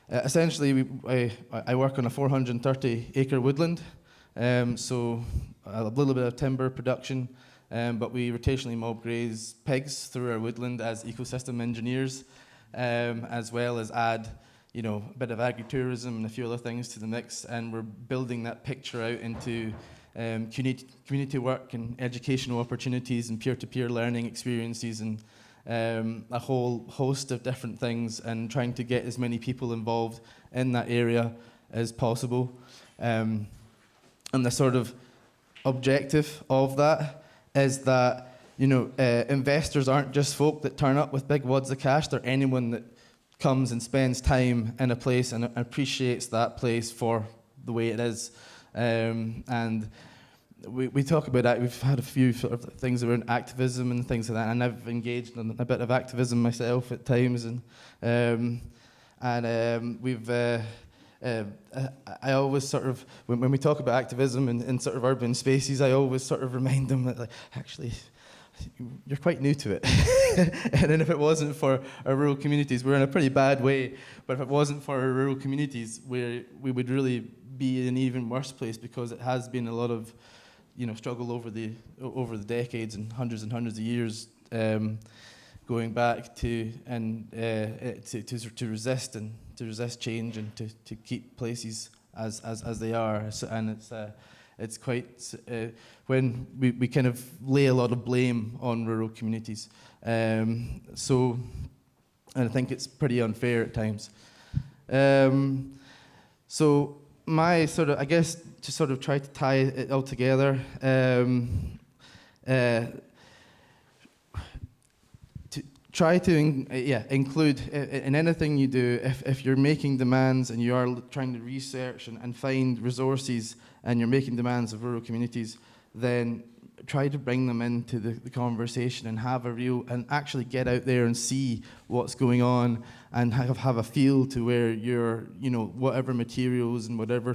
essentially I work on a 430-acre woodland, so a little bit of timber production, but we rotationally mob graze pigs through our woodland as ecosystem engineers, as well as add a bit of agritourism and a few other things to the mix, and we're building that picture out into community work and educational opportunities and peer-to-peer learning experiences and a whole host of different things, and trying to get as many people involved in that area as possible. And the sort of objective of that is that investors aren't just folk that turn up with big wads of cash. They're anyone that comes and spends time in a place and appreciates that place for the way it is. And we talk about that. We've had a few sort of things around activism and things like that, and I've engaged in a bit of activism myself at times. And we've I always sort of, when we talk about activism in sort of urban spaces, I always sort of remind them that, actually, you're quite new to it. And then if it wasn't for our rural communities, we're in a pretty bad way, but if it wasn't for our rural communities, we would really be in an even worse place, because it has been a lot of struggle over the decades and hundreds of years, going back to resist change and to keep places as they are. So, and it's quite when we kind of lay a lot of blame on rural communities. So, and I think it's pretty unfair at times. So my sort of, I guess, to sort of try to tie it all together, try to include in anything you do. If you're making demands and you are trying to research and find resources, and you're making demands of rural communities, then try to bring them into the conversation and have a real, and actually get out there and see what's going on, and have a feel to where your, whatever materials and whatever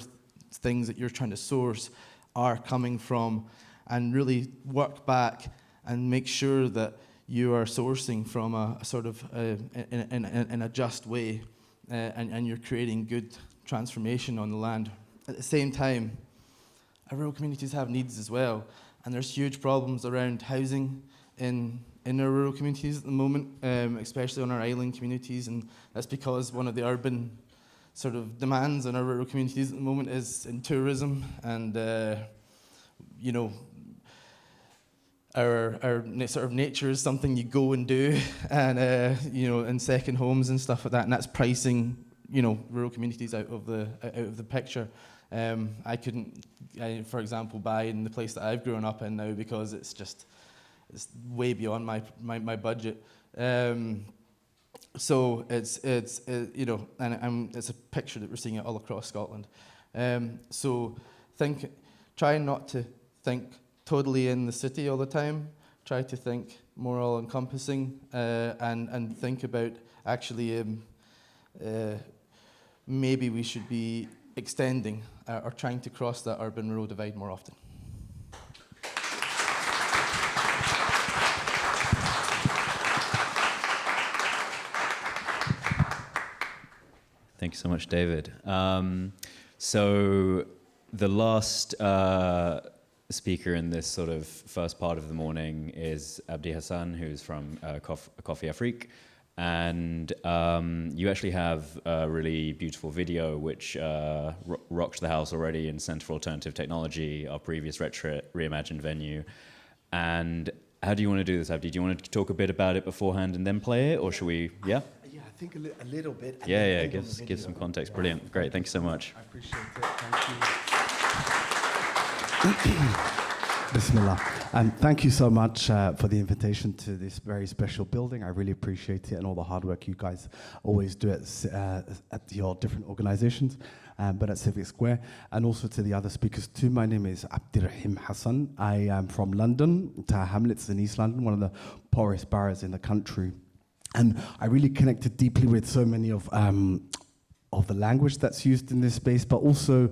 things that you're trying to source are coming from, and really work back and make sure that you are sourcing from a sort of in a just way, and you're creating good transformation on the land. At the same time, our rural communities have needs as well, and there's huge problems around housing in our rural communities at the moment, especially on our island communities, and that's because one of the urban sort of demands in our rural communities at the moment is in tourism, and our sort of nature is something you go and do, and in second homes and stuff like that, and that's pricing rural communities out of the picture. I couldn't, for example, buy in the place that I've grown up in now because it's way beyond my budget. So it's a picture that we're seeing it all across Scotland. So try not to think totally in the city all the time. Try to think more all-encompassing, and think about actually maybe we should be extending or trying to cross that urban-rural divide more often. Thank you so much, David. So the last speaker in this sort of first part of the morning is Abdi Hassan, who's from Coffee Afrique. And you actually have a really beautiful video which rocked the house already in Centre for Alternative Technology, our previous Reimagined venue. And how do you want to do this, Abdi? Do you want to talk a bit about it beforehand and then play it, or should we? Yeah? Yeah, I think a little bit. Yeah, give some context. Brilliant. Great, thank you so much. I appreciate it. Thank you. Bismillah. And thank you so much for the invitation to this very special building. I really appreciate it, and all the hard work you guys always do at your different organizations, but at Civic Square, and also to the other speakers too. My name is Abdi Hassan. I am from London, Tower Hamlets in East London, one of the poorest boroughs in the country. And I really connected deeply with so many of the language that's used in this space, but also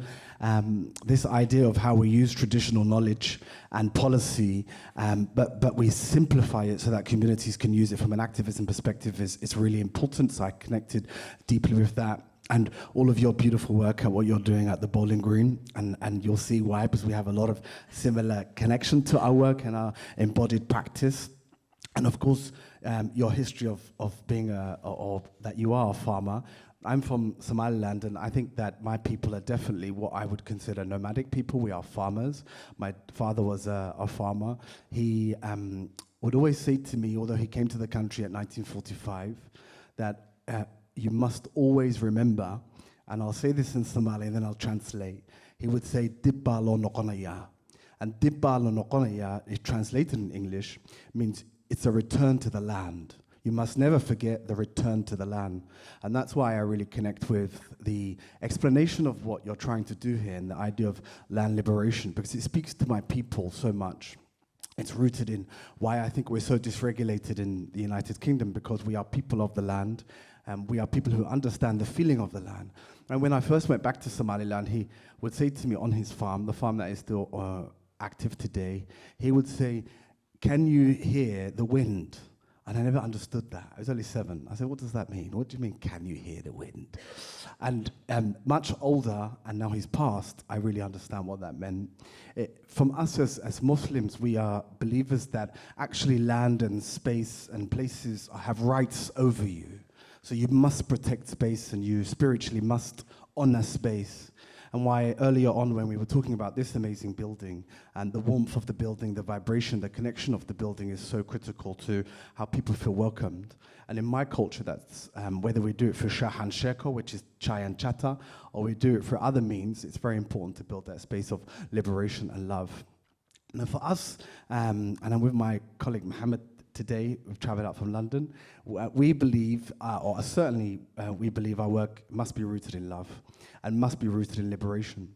this idea of how we use traditional knowledge and policy, but we simplify it so that communities can use it from an activism perspective is really important. So I connected deeply with that. And all of your beautiful work at what you're doing at the Bowling Green, and you'll see why, because we have a lot of similar connection to our work and our embodied practice. And of course, your history of being or that you are a farmer. I'm from Somaliland, and I think that my people are definitely what I would consider nomadic people. We are farmers. My father was a farmer. He would always say to me, although he came to the country at 1945, that you must always remember, and I'll say this in Somali and then I'll translate. He would say, Dibba lo noqonaya. And Dibba lo noqonaya, if translated in English, means it's a return to the land. You must never forget the return to the land. And that's why I really connect with the explanation of what you're trying to do here and the idea of land liberation, because it speaks to my people so much. It's rooted in why I think we're so dysregulated in the United Kingdom, because we are people of the land, and we are people who understand the feeling of the land. And when I first went back to Somaliland, he would say to me on his farm, the farm that is still active today, he would say, "Can you hear the wind?" And I never understood that. I was only 7. I said, "What does that mean? What do you mean, can you hear the wind?" And much older, and now he's passed, I really understand what that meant. From us as Muslims, we are believers that actually land and space and places have rights over you. So you must protect space, and you spiritually must honor space. And why earlier on when we were talking about this amazing building and the warmth of the building, the vibration, the connection of the building is so critical to how people feel welcomed. And in my culture, that's whether we do it for Shahan Sheko, which is chai and chata, or we do it for other means, it's very important to build that space of liberation and love. Now for us, and I'm with my colleague Mohammed today. We've travelled out from London. We believe, or certainly we believe our work must be rooted in love and must be rooted in liberation.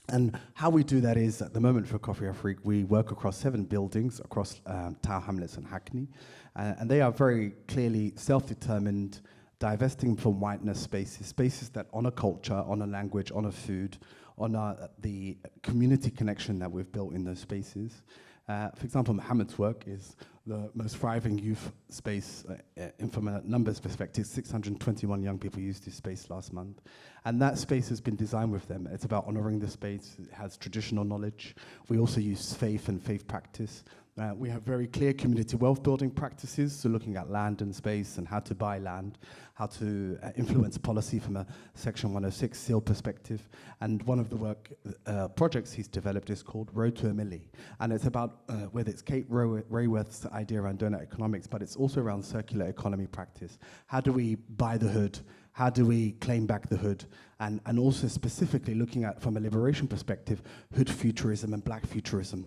And how we do that is, at the moment for Coffee Afrique, we work across 7 buildings across Tower Hamlets and Hackney. And they are very clearly self-determined, divesting from whiteness spaces that honour culture, honour language, honour food, honour the community connection that we've built in those spaces. For example, Mohammed's work is the most thriving youth space, from a numbers perspective. 621 young people used this space last month. And that space has been designed with them. It's about honouring the space. It has traditional knowledge. We also use faith and faith practice. We have very clear community wealth building practices, so looking at land and space and how to buy land, how to influence policy from a Section 106 seal perspective. And one of the projects he's developed is called Road to a Millie. And it's about, whether it's Kate Raworth's idea around donut economics, but it's also around circular economy practice. How do we buy the hood? How do we claim back the hood? And also specifically looking at, from a liberation perspective, hood futurism and black futurism.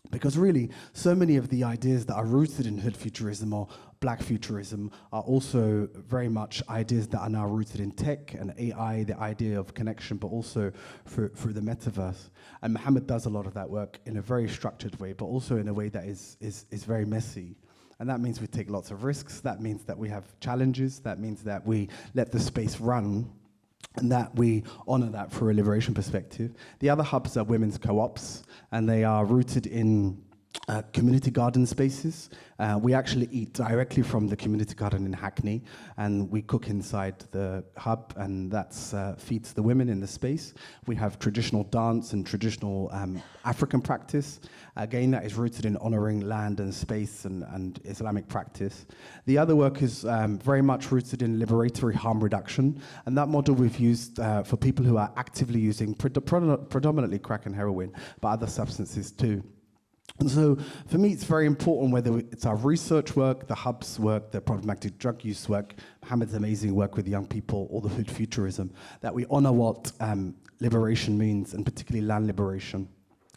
Because really, so many of the ideas that are rooted in hood futurism or black futurism are also very much ideas that are now rooted in tech and AI, the idea of connection, but also through the metaverse. And Mohammed does a lot of that work in a very structured way, but also in a way that is very messy. And that means we take lots of risks. That means that we have challenges. That means that we let the space run, and that we honour that through a liberation perspective. The other hubs are women's co-ops, and they are rooted in community garden spaces. We actually eat directly from the community garden in Hackney, and we cook inside the hub, and that feeds the women in the space. We have traditional dance and traditional African practice. Again, that is rooted in honouring land and space and Islamic practice. The other work is very much rooted in liberatory harm reduction, and that model we've used for people who are actively using predominantly crack and heroin, but other substances too. And so for me, it's very important, whether it's our research work, the hubs work, the problematic drug use work, Mohammed's amazing work with young people, or the hood futurism, that we honour what liberation means, and particularly land liberation.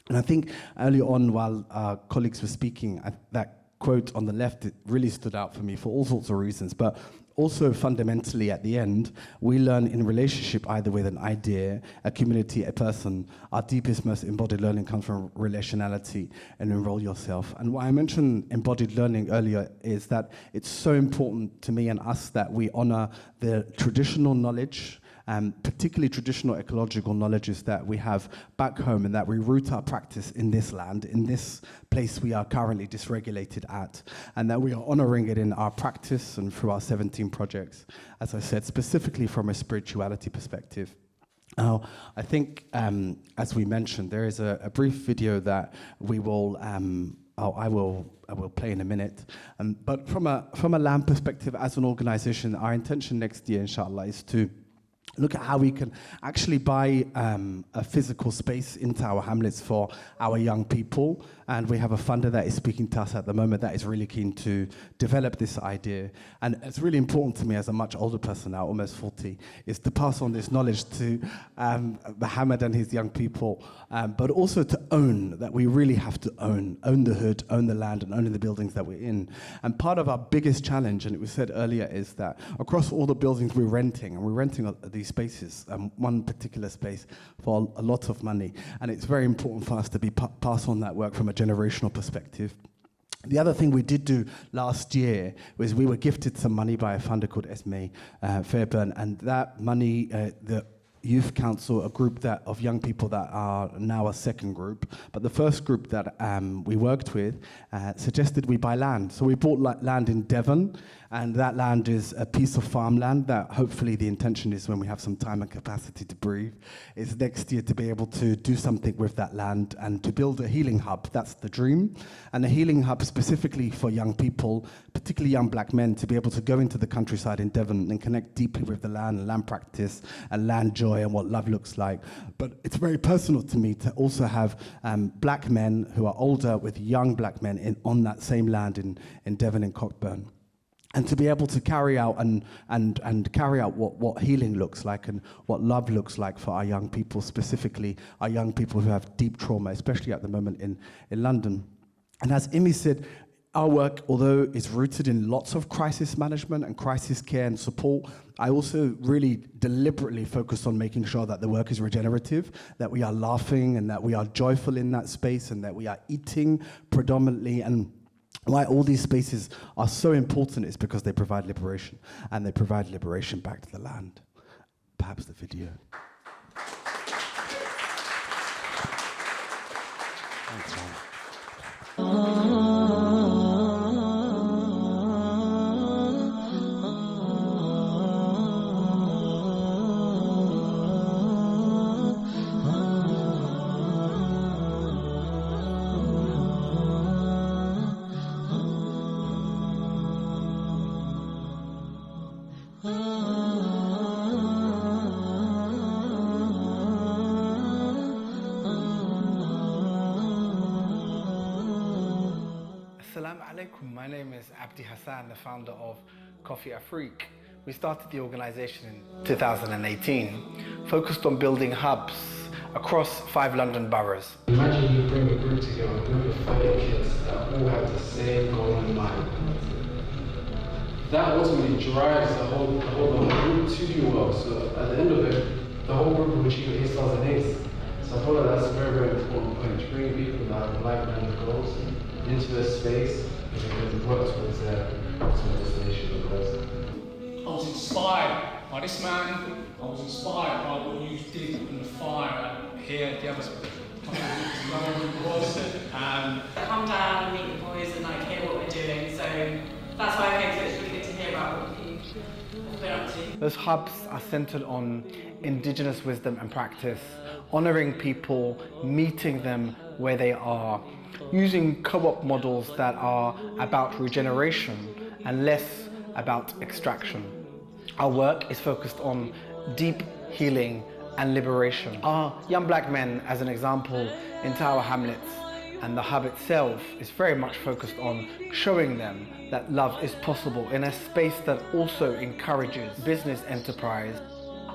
And I think early on, while our colleagues were speaking, that quote on the left, it really stood out for me for all sorts of reasons. But also fundamentally at the end, we learn in relationship either with an idea, a community, a person. Our deepest, most embodied learning comes from relationality and enroll yourself. And why I mentioned embodied learning earlier is that it's so important to me and us that we honor the traditional knowledge, particularly traditional ecological knowledges that we have back home, and that we root our practice in this land, in this place we are currently dysregulated at, and that we are honoring it in our practice and through our 17 projects, as I said, specifically from a spirituality perspective. Now, I think, as we mentioned, there is a brief video that we will I will play in a minute. But from a land perspective, as an organization, our intention next year, inshallah, is to look at how we can actually buy a physical space in Tower Hamlets for our young people. And we have a funder that is speaking to us at the moment that is really keen to develop this idea. And it's really important to me, as a much older person now, almost 40, is to pass on this knowledge to Mohammed and his young people, but also to own, that we really have to own the hood, own the land, and own the buildings that we're in. And part of our biggest challenge, and it was said earlier, is that across all the buildings we're renting, and we're renting these spaces, one particular space, for a lot of money. And it's very important for us to pass on that work from a generational perspective. The other thing we did do last year was we were gifted some money by a funder called Esme Fairburn, and that money, the Youth Council, a group of young people that are now a second group, but the first group that we worked with suggested we buy land. So we bought land in Devon, and that land is a piece of farmland that hopefully the intention is, when we have some time and capacity to breathe, is next year to be able to do something with that land and to build a healing hub. That's the dream. And a healing hub specifically for young people, particularly young black men, to be able to go into the countryside in Devon and connect deeply with the land and land practice and land joy and what love looks like. But it's very personal to me to also have black men who are older with young black men on that same land in Devon and Cockburn. And to be able to carry out and carry out what healing looks like and what love looks like for our young people, specifically our young people who have deep trauma, especially at the moment in London. And as Imi said, Our work, although it's rooted in lots of crisis management and crisis care and support, I also really deliberately focused on making sure that the work is regenerative, that we are laughing and that we are joyful in that space and that we are eating predominantly. And why all these spaces are so important is because they provide liberation, and they provide liberation back to the land. Perhaps the video. Thanks, Ron. Assalamu alaikum. My name is Abdi Hassan, the founder of Coffee Afrique. We started the organization in 2018, focused on building hubs across 5 London boroughs. Imagine you bring a group together, a group of fellow kids that all have the same goal in mind. That ultimately drives the whole group to do well. So at the end of it, the whole group will achieve A stars and A's. So I feel like that's a very, very important point, to bring people that have like-minded goals into a space and work towards their destination or goals. I was inspired by this man. I was inspired by what you did in the fire here. The other come down and meet the boys and like hear what we're doing. So that's why I came. So it's really good to hear about what you've been up to. Those hubs are centered on indigenous wisdom and practice, honoring people, meeting them where they are, using co-op models that are about regeneration and less about extraction. Our work is focused on deep healing and liberation. Our young black men, as an example, in Tower Hamlets, and the hub itself is very much focused on showing them that love is possible in a space that also encourages business enterprise.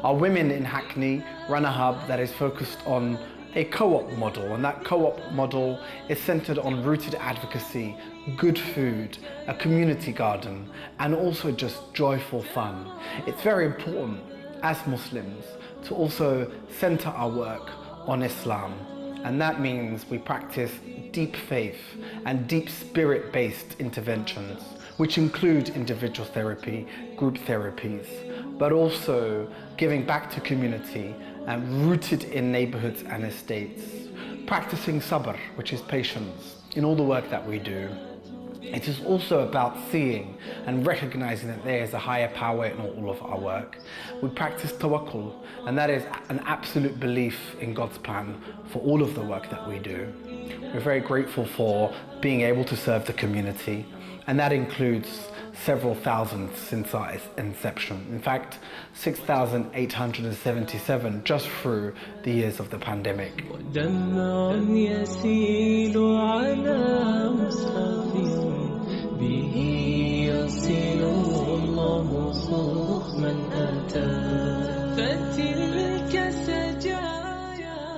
Our women in Hackney run a hub that is focused on a co-op model, and that co-op model is centered on rooted advocacy, good food, a community garden, and also just joyful fun. It's very important as Muslims to also center our work on Islam, and that means we practice deep faith and deep spirit-based interventions, which include individual therapy, group therapies, but also giving back to community and rooted in neighborhoods and estates, practicing sabr, which is patience, in all the work that we do. It is also about seeing and recognizing that there is a higher power in all of our work. We practice tawakkul, and that is an absolute belief in God's plan for all of the work that we do. We're very grateful for being able to serve the community, and that includes several thousand since our inception. In fact, 6,877 just through the years of the pandemic.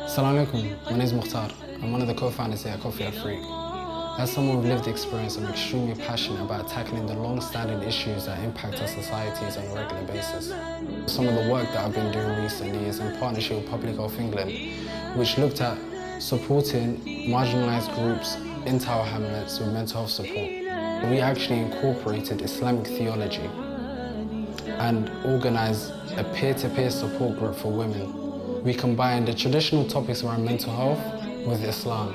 Assalamu alaikum, my name is Mukhtar. I'm one of the co-founders here at Coffee Afrique. As someone with lived experience, I'm extremely passionate about tackling the long-standing issues that impact our societies on a regular basis. Some of the work that I've been doing recently is in partnership with Public Health England, which looked at supporting marginalised groups in Tower Hamlets with mental health support. We actually incorporated Islamic theology and organised a peer-to-peer support group for women. We combined the traditional topics around mental health with Islam,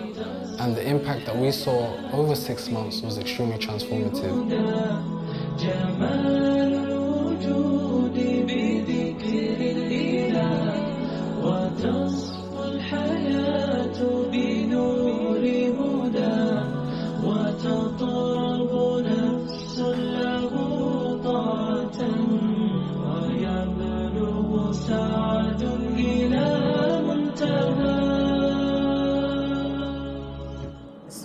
and the impact that we saw over 6 months was extremely transformative.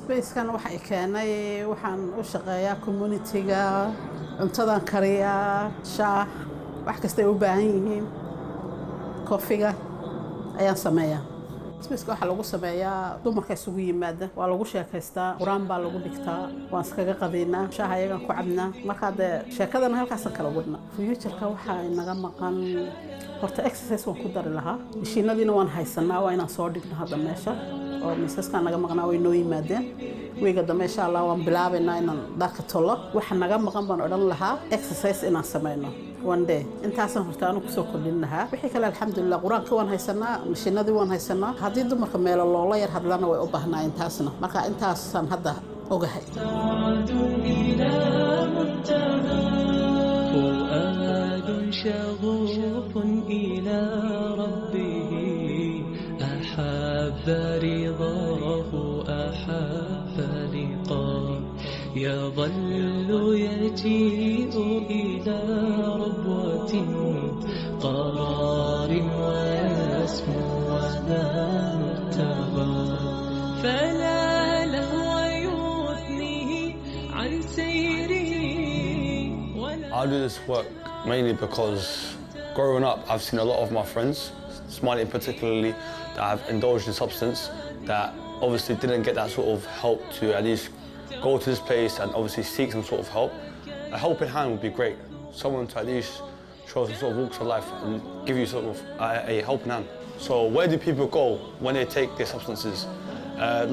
Spacekan waxay keenay waxaan u shaqeeyaa community-ga, cuntadan kariyaa, shaah, wax kasta ay u baahan yihiin, coffee-ga ayaan sameeyaa. Spaceka waxaa lagu sameeyaa dumarka isugu yimaada waa lagu sheekaystaa quraan baa lagu dhigtaa waan iskaga qadeynaa shaaha ayagan ku cabnaa marka dee sheekadana halkaasaan kala wadna future-ka waxaa inaga maqan horta exercise waan ku dari lahaa mishiinadiina waan haysanaa waa inaan soo dhigno hadda meesha oo miisaskaan naga maqnaa way noo yimaadeen weega dambe insha Allah waan bilaabaynaa inaan dharka tolo waxa naga maqan baan odhan lahaa exercise inaan sameyno one day intaasaan horta aanu kusoo kordhin lahaa wixii kale alxamdulillah quraanka waan haysanaa mishiinadii waan haysanaa haddii dumarka meelo loola yar hadlana way u baahnaa intaasna marka intaasaan hadda ogahay شغوف إلى ربه أحب رضاه أحب لقاه يظل يجيء إلى ربوة قرار ويسمو ولا مرتبى فلا لهو يثنيه عن سيره I do this work mainly because growing up I've seen a lot of my friends, Smiley particularly, that have indulged in substance that obviously didn't get that sort of help to at least go to this place and obviously seek some sort of help. A helping hand would be great. Someone to at least show some sort of walks of life and give you sort of a helping hand. So where do people go when they take their substances?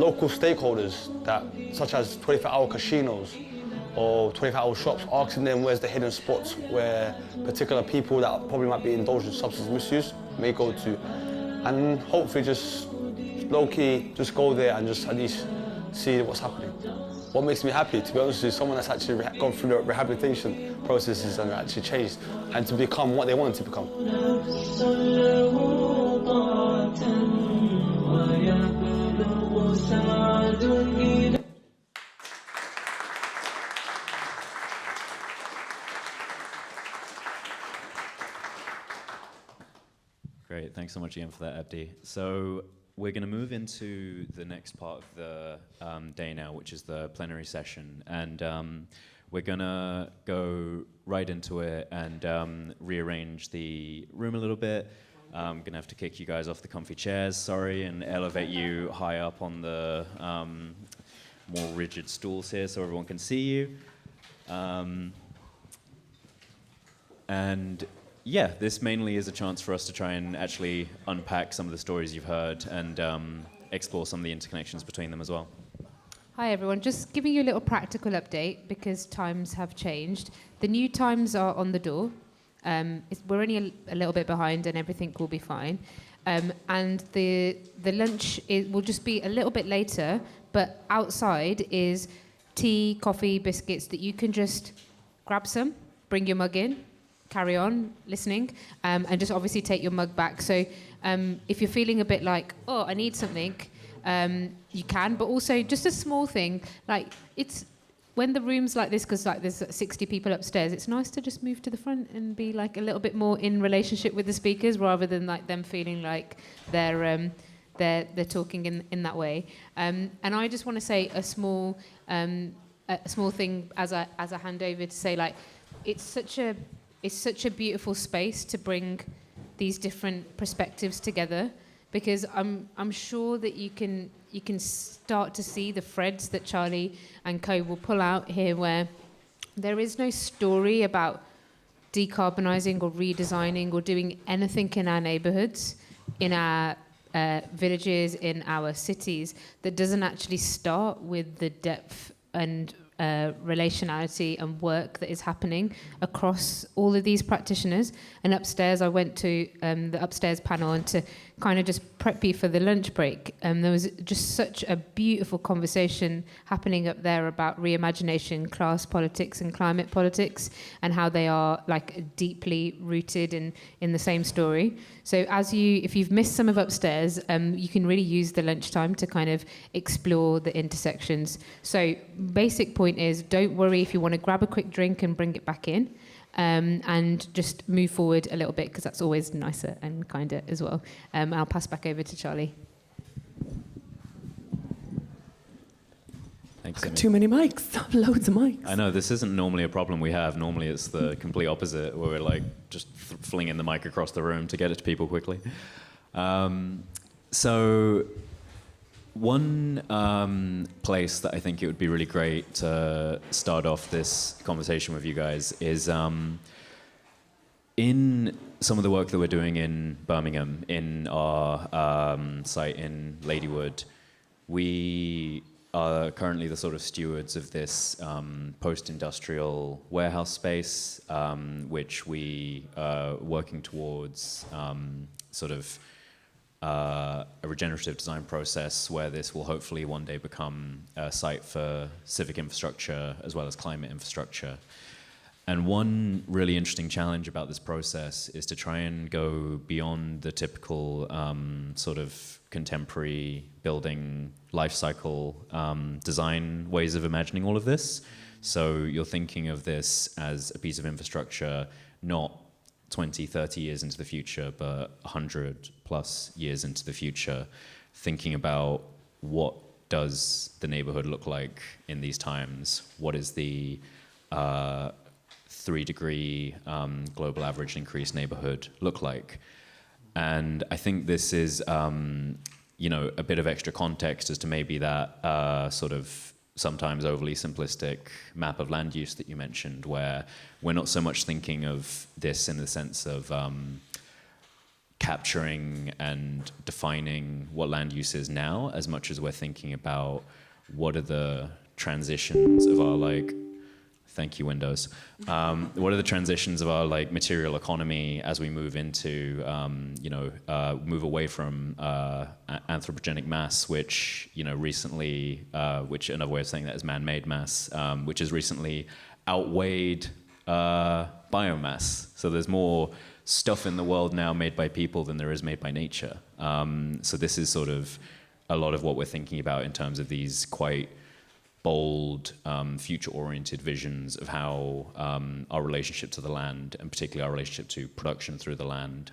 Local stakeholders, that, such as 24-hour casinos or 24-hour shops, asking them where's the hidden spots where particular people that probably might be indulged in substance misuse may go to. And hopefully just low-key, just go there and just at least see what's happening. What makes me happy, to be honest, is someone that's actually gone through the rehabilitation processes and actually changed and to become what they wanted to become. Great, thanks so much, Ian, for that, Abdi. So we're going to move into the next part of the day now, which is the plenary session. And we're going to go right into it and rearrange the room a little bit. I'm going to have to kick you guys off the comfy chairs, sorry, and elevate you high up on the more rigid stools here so everyone can see you. And yeah, this mainly is a chance for us to try and actually unpack some of the stories you've heard and explore some of the interconnections between them as well. Hi everyone, just giving you a little practical update because times have changed. The new times are on the door. We're only a little bit behind and everything will be fine. And the lunch will just be a little bit later, but outside is tea, coffee, biscuits that you can just grab some, bring your mug in, carry on listening, and just obviously take your mug back. So if you're feeling a bit like, oh, I need something, you can, but also just a small thing, like it's when the room's like this, because like there's 60 people upstairs, it's nice to just move to the front and be like a little bit more in relationship with the speakers rather than like them feeling like they're talking in that way. And I just want to say a small thing as I hand over to say, like, it's such a beautiful space to bring these different perspectives together, because I'm sure that you can start to see the threads that Charlie and co will pull out here, where there is no story about decarbonising or redesigning or doing anything in our neighbourhoods, in our villages, in our cities, that doesn't actually start with the depth and relationality and work that is happening across all of these practitioners. And upstairs, I went to the upstairs panel, and to kind of just prep you for the lunch break, there was just such a beautiful conversation happening up there about reimagination, class politics and climate politics, and how they are like deeply rooted in the same story. So if you've missed some of upstairs, you can really use the lunchtime to kind of explore the intersections. So basic point is, don't worry if you want to grab a quick drink and bring it back in, and just move forward a little bit, because that's always nicer and kinder as well. I'll pass back over to Charlie. Thanks, Got too many mics, loads of mics. I know, this isn't normally a problem we have. Normally it's the complete opposite, where we're like just flinging the mic across the room to get it to people quickly. So one place that I think it would be really great to start off this conversation with you guys is in some of the work that we're doing in Birmingham, in our site in Ladywood. We are currently the sort of stewards of this post-industrial warehouse space, which we are working towards sort of a regenerative design process where this will hopefully one day become a site for civic infrastructure as well as climate infrastructure. And one really interesting challenge about this process is to try and go beyond the typical sort of contemporary building life cycle design ways of imagining all of this. So you're thinking of this as a piece of infrastructure, not 20, 30 years into the future, but 100 plus years into the future, thinking about what does the neighborhood look like in these times? What is the 3-degree global average increase neighborhood look like? And I think this is, a bit of extra context as to maybe that sort of sometimes overly simplistic map of land use that you mentioned, where we're not so much thinking of this in the sense of capturing and defining what land use is now, as much as we're thinking about what are the transitions of our thank you, Windows. What are the transitions of our material economy as we move into, move away from anthropogenic mass, which recently, which another way of saying that is man-made mass, which has recently outweighed biomass. So there's more stuff in the world now made by people than there is made by nature. So this is sort of a lot of what we're thinking about in terms of these quite bold, future-oriented visions of how our relationship to the land, and particularly our relationship to production through the land,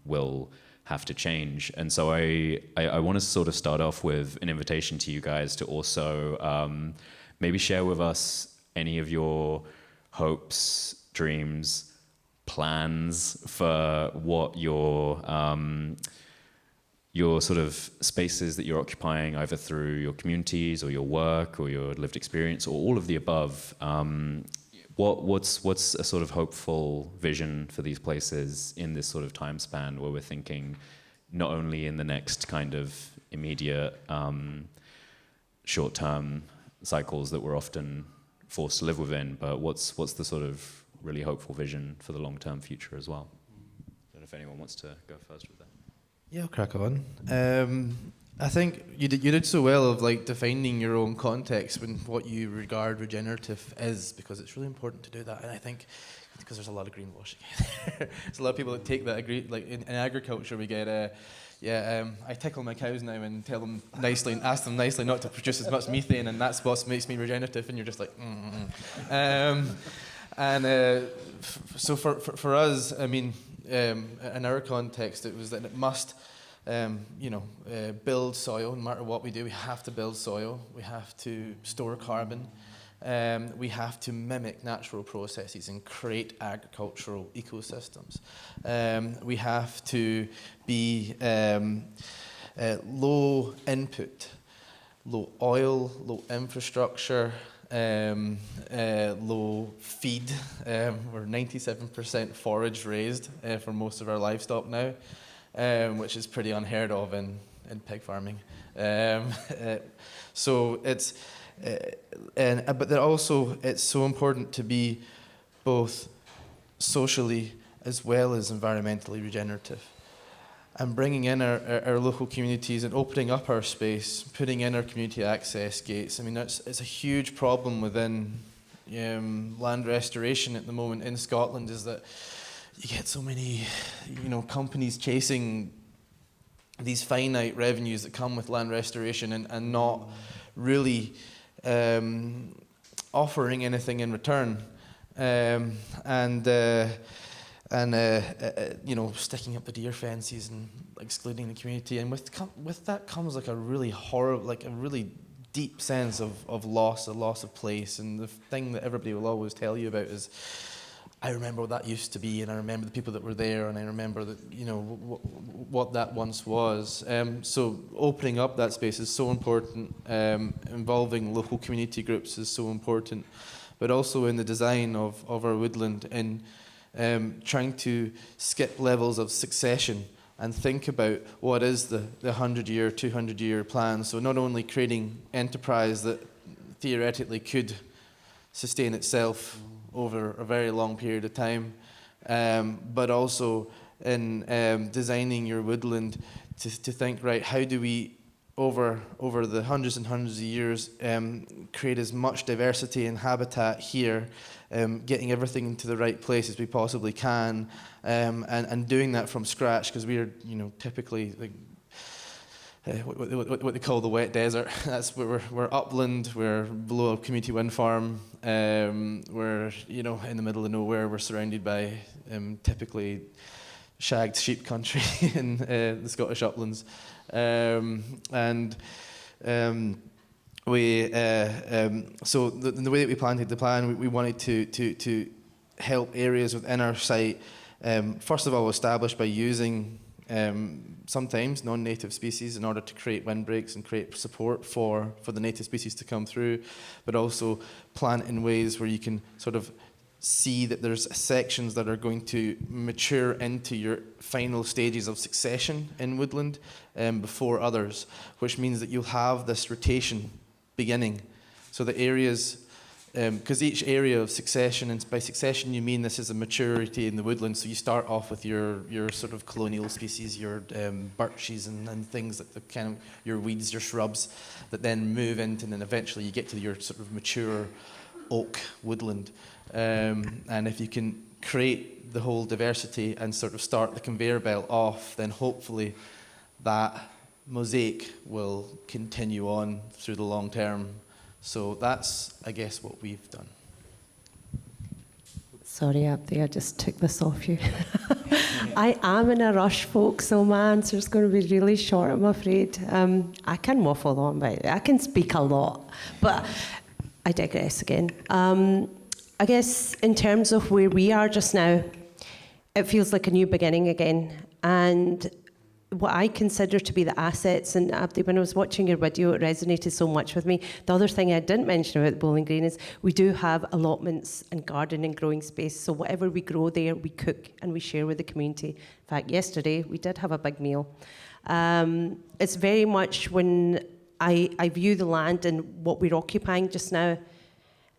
will have to change. And so I want to sort of start off with an invitation to you guys to also maybe share with us any of your hopes, dreams, plans for what your sort of spaces that you're occupying, either through your communities or your work or your lived experience or all of the above. What's a sort of hopeful vision for these places in this sort of time span where we're thinking not only in the next kind of immediate short-term cycles that we're often forced to live within, but what's the sort of really hopeful vision for the long-term future as well? I don't know if anyone wants to go first with that. Yeah, I'll crack on. I think you did so well of defining your own context when what you regard regenerative is, because it's really important to do that. And I think because there's a lot of greenwashing, there's a lot of people that take that in agriculture we get I tickle my cows now and tell them nicely and ask them nicely not to produce as much methane, and that's what makes me regenerative. And you're just like, so for us, I mean. In our context, it was that it must, build soil. No matter what we do, we have to build soil. We have to store carbon. We have to mimic natural processes and create agricultural ecosystems. We have to be low input, low oil, low infrastructure, low feed. We're 97% forage raised for most of our livestock now, which is pretty unheard of in pig farming. So it's, but then also it's so important to be both socially as well as environmentally regenerative. And bringing in our local communities and opening up our space, putting in our community access gates. I mean, it's a huge problem within land restoration at the moment in Scotland, is that you get so many, companies chasing these finite revenues that come with land restoration and not really offering anything in return. Sticking up the deer fences and excluding the community, and with that comes a really horrible, a really deep sense of loss, a loss of place. And the thing that everybody will always tell you about is, I remember what that used to be, and I remember the people that were there, and I remember that, what that once was. So opening up that space is so important. Involving local community groups is so important, but also in the design of our woodland, and trying to skip levels of succession and think about what is the 100-year, 200-year plan. So not only creating enterprise that theoretically could sustain itself over a very long period of time, but also in designing your woodland to think, right, how do we, over the hundreds and hundreds of years, create as much diversity and habitat here, getting everything into the right place as we possibly can, and doing that from scratch, because we are, typically like, what they call the wet desert. That's where we're upland, we're below a community wind farm, we're in the middle of nowhere, we're surrounded by typically shagged sheep country in the Scottish uplands, so the way that we planted the plan, we wanted to help areas within our site, first of all, established by using sometimes non-native species in order to create windbreaks and create support for the native species to come through, but also plant in ways where you can sort of see that there's sections that are going to mature into your final stages of succession in woodland before others, which means that you'll have this rotation beginning. So the areas, because each area of succession, and by succession you mean this is a maturity in the woodland, so you start off with your sort of colonial species, your birches and things like the kind of your weeds, your shrubs, that then move into, and then eventually you get to your sort of mature oak woodland. And if you can create the whole diversity and sort of start the conveyor belt off, then hopefully that mosaic will continue on through the long term. So that's, I guess, what we've done. Sorry, Abdi, I just took this off you. I am in a rush, folks, so my answer's going to be really short, I'm afraid. I can waffle on, but I can speak a lot, but I digress again. I guess in terms of where we are just now, it feels like a new beginning again. And what I consider to be the assets, and Abdi, when I was watching your video, it resonated so much with me. The other thing I didn't mention about the Bowling Green is we do have allotments and garden and growing space. So whatever we grow there, we cook and we share with the community. In fact, yesterday we did have a big meal. It's very much when I view the land and what we're occupying just now,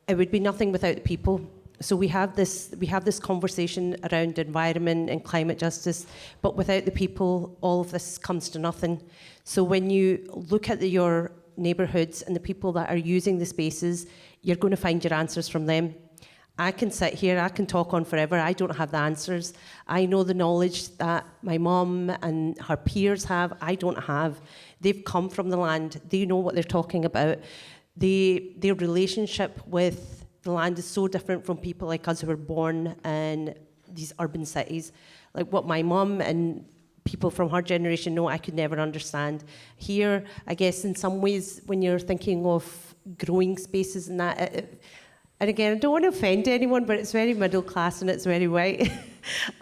it would be nothing without the people. So we have this conversation around environment and climate justice, but without the people, all of this comes to nothing. So when you look at your neighbourhoods and the people that are using the spaces, you're going to find your answers from them. I can sit here, I can talk on forever, I don't have the answers. I know the knowledge that my mum and her peers have, I don't have. They've come from the land, they know what they're talking about. Their relationship with the land is so different from people like us who were born in these urban cities. Like what my mum and people from her generation know, I could never understand. Here, I guess in some ways, when you're thinking of growing spaces and that, and again, I don't want to offend anyone, but it's very middle class and it's very white.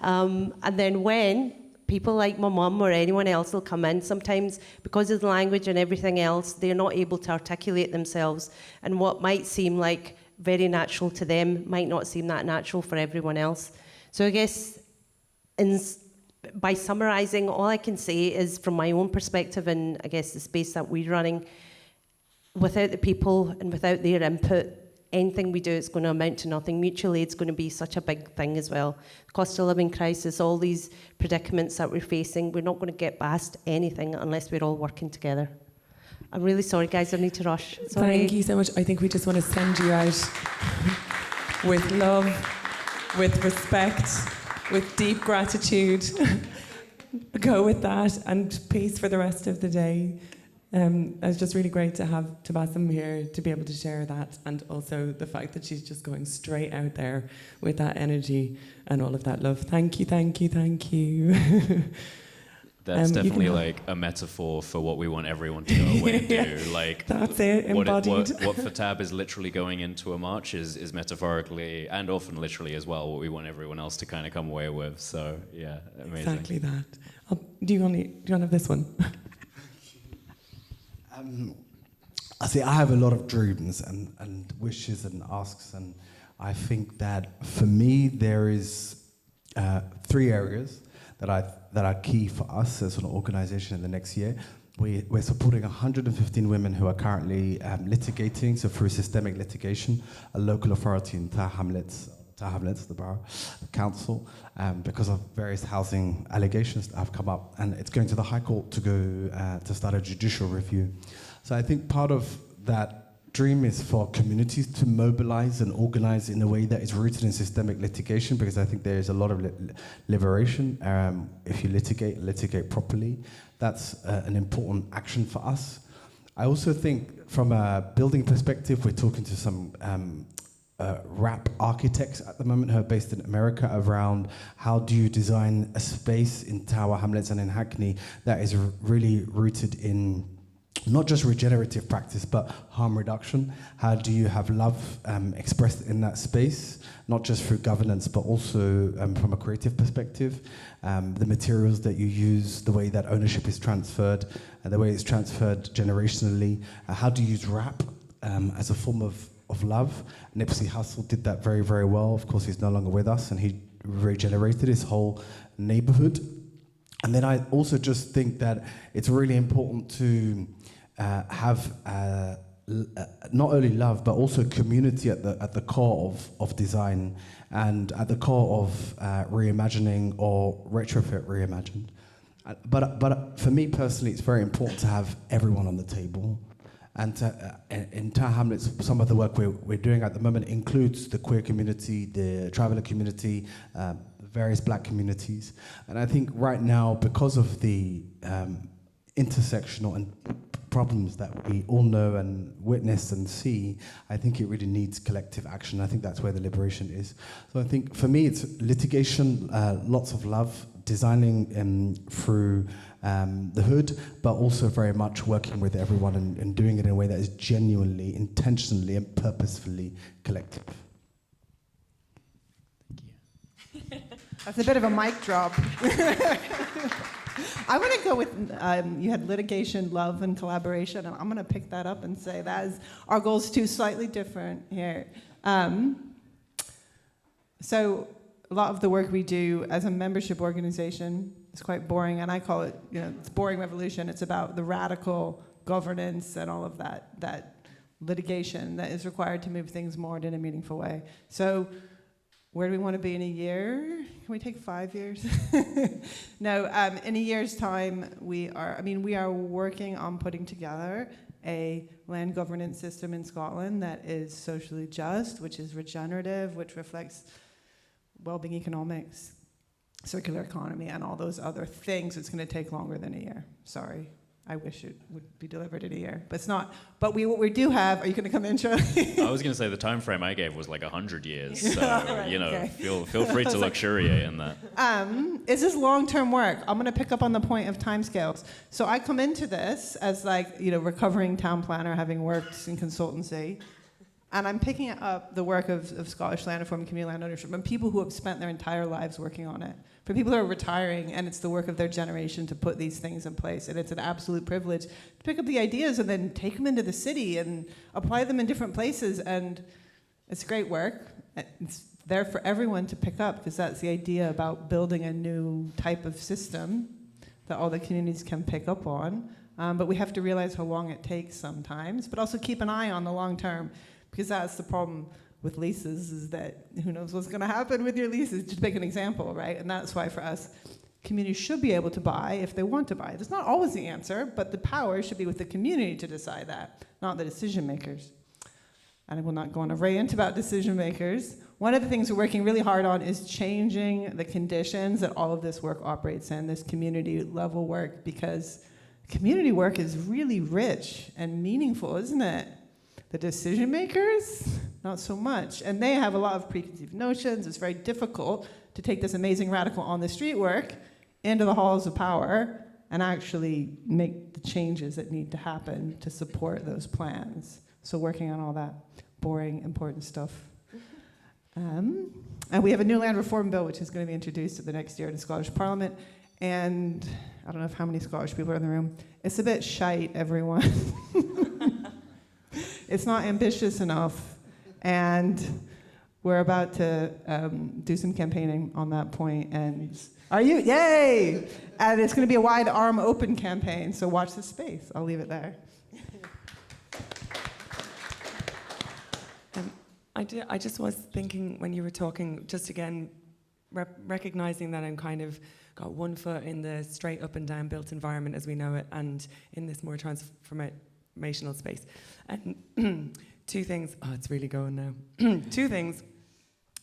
And then when people like my mum or anyone else will come in, sometimes because of the language and everything else, they're not able to articulate themselves. And what might seem like very natural to them might not seem that natural for everyone else. So I guess by summarising, all I can say is from my own perspective and I guess the space that we're running, without the people and without their input, anything we do is going to amount to nothing. Mutual aid is going to be such a big thing as well. Cost of living crisis, all these predicaments that we're facing, we're not going to get past anything unless we're all working together. I'm really sorry, guys, I need to rush. Sorry. Thank you so much. I think we just want to send you out with love, with respect, with deep gratitude. Go with that, and peace for the rest of the day. It's just really great to have Tabassum here to be able to share that, and also the fact that she's just going straight out there with that energy and all of that love. Thank you, thank you, thank you. That's You can definitely have- like a metaphor for what we want everyone to go away and do. Like That's it, embodied. What for Tab is literally going into a march is metaphorically and often literally as well what we want everyone else to kind of come away with. So yeah, amazing. Exactly that. Do you want to have this one? I see. I have a lot of dreams and wishes and asks, and I think that for me there is 3 areas that are key for us as an organisation in the next year. We're supporting 115 women who are currently litigating, so through systemic litigation, a local authority in Taha Hamlets, the borough council, because of various housing allegations that have come up, and it's going to the High Court to go to start a judicial review. So I think part of that dream is for communities to mobilize and organize in a way that is rooted in systemic litigation, because I think there is a lot of liberation if you litigate properly. That's an important action for us. I also think from a building perspective, we're talking to some rap architects at the moment who are based in America around how do you design a space in Tower Hamlets and in Hackney that is really rooted in not just regenerative practice, but harm reduction. How do you have love expressed in that space, not just through governance, but also from a creative perspective? The materials that you use, the way that ownership is transferred, the way it's transferred generationally. How do you use rap as a form of love? Nipsey Hussle did that very, very well. Of course, he's no longer with us, and he regenerated his whole neighborhood. And then I also just think that it's really important to have not only love but also community at the core of design and at the core of reimagining or retrofit reimagined. But for me personally, it's very important to have everyone on the table. And in Tower Hamlets, some of the work we're doing at the moment includes the queer community, the traveller community, various black communities. And I think right now, because of the intersectional and problems that we all know and witness and see, I think it really needs collective action. I think that's where the liberation is. So I think for me, it's litigation, lots of love, designing through the hood, but also very much working with everyone and doing it in a way that is genuinely, intentionally, and purposefully collective. Thank you. That's a bit of a mic drop. I want to go with, you had litigation, love, and collaboration, and I'm going to pick that up and say that is our goals too, slightly different here. So a lot of the work we do as a membership organization is quite boring, and I call it, it's boring revolution. It's about the radical governance and all of that litigation that is required to move things more in a meaningful way. So where do we want to be in a year? Can we take 5 years? No, in a year's time, we are working on putting together a land governance system in Scotland that is socially just, which is regenerative, which reflects well-being economics, circular economy, and all those other things. It's going to take longer than a year. Sorry. I wish it would be delivered in a year, but it's not. But what we do have, are you going to come in, Charlie? I was going to say the time frame I gave was like 100 years, so Right, okay. feel free to luxuriate in that. It's just long-term work. I'm going to pick up on the point of timescales. So I come into this as recovering town planner, having worked in consultancy, and I'm picking up the work of Scottish land reform and community land ownership and people who have spent their entire lives working on it. For people who are retiring, and it's the work of their generation to put these things in place, and it's an absolute privilege to pick up the ideas and then take them into the city and apply them in different places, and it's great work. It's there for everyone to pick up, because that's the idea about building a new type of system that all the communities can pick up on. But we have to realize how long it takes sometimes, but also keep an eye on the long term, because that's the problem with leases, is that who knows what's going to happen with your leases. Just make an example, right? And that's why for us, communities should be able to buy if they want to buy. That's not always the answer, but the power should be with the community to decide that, not the decision makers. And I will not go on a rant about decision makers. One of the things we're working really hard on is changing the conditions that all of this work operates in, this community level work, because community work is really rich and meaningful, isn't it? The decision makers, not so much. And they have a lot of preconceived notions. It's very difficult to take this amazing radical on the street work into the halls of power and actually make the changes that need to happen to support those plans. So working on all that boring, important stuff. And we have a new land reform bill, which is going to be introduced at the next year in the Scottish Parliament. And I don't know how many Scottish people are in the room. It's a bit shite, everyone. It's not ambitious enough. And we're about to do some campaigning on that point. And are you? Yay! And it's going to be a wide arm open campaign. So watch this space. I'll leave it there. I just was thinking when you were talking, just again, recognizing that I'm kind of got one foot in the straight up and down built environment as we know it, and in this more transformational space. And two things, oh, it's really going now. Two things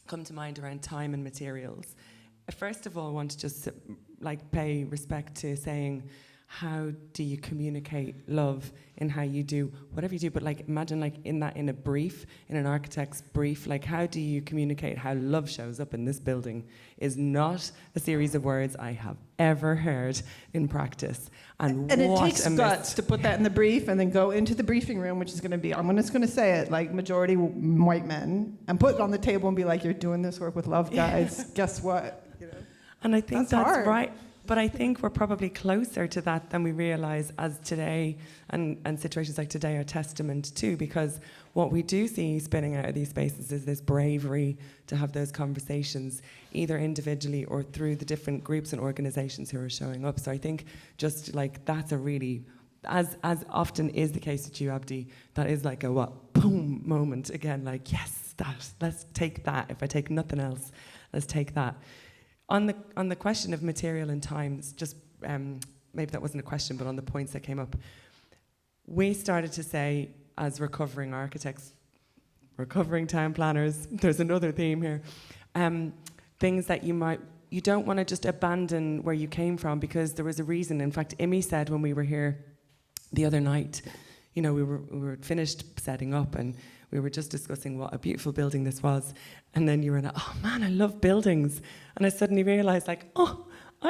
come to mind around time and materials. First of all, I want to just pay respect to saying, how do you communicate love in how you do whatever you do? But imagine in a brief, in an architect's brief, how do you communicate how love shows up in this building is not a series of words I have ever heard in practice. And it takes guts to put that in the brief and then go into the briefing room, which is going to be, I'm just going to say it, majority white men, and put it on the table and be like, you're doing this work with love, guys. Yeah. Guess what? And I think that's hard. Right. But I think we're probably closer to that than we realize as today, and situations like today are testament to, because what we do see spinning out of these spaces is this bravery to have those conversations, either individually or through the different groups and organizations who are showing up. So I think just that's a really, as often is the case with you, Abdi, that is a boom moment again, yes, let's take that. If I take nothing else, let's take that. On the question of material and times, just maybe that wasn't a question, but on the points that came up, we started to say, as recovering architects, recovering town planners, there's another theme here, things that you don't want to just abandon where you came from, because there was a reason. In fact, Imi said when we were here the other night, we were finished setting up and we were just discussing what a beautiful building this was. And then you were like, oh man, I love buildings. And I suddenly realized I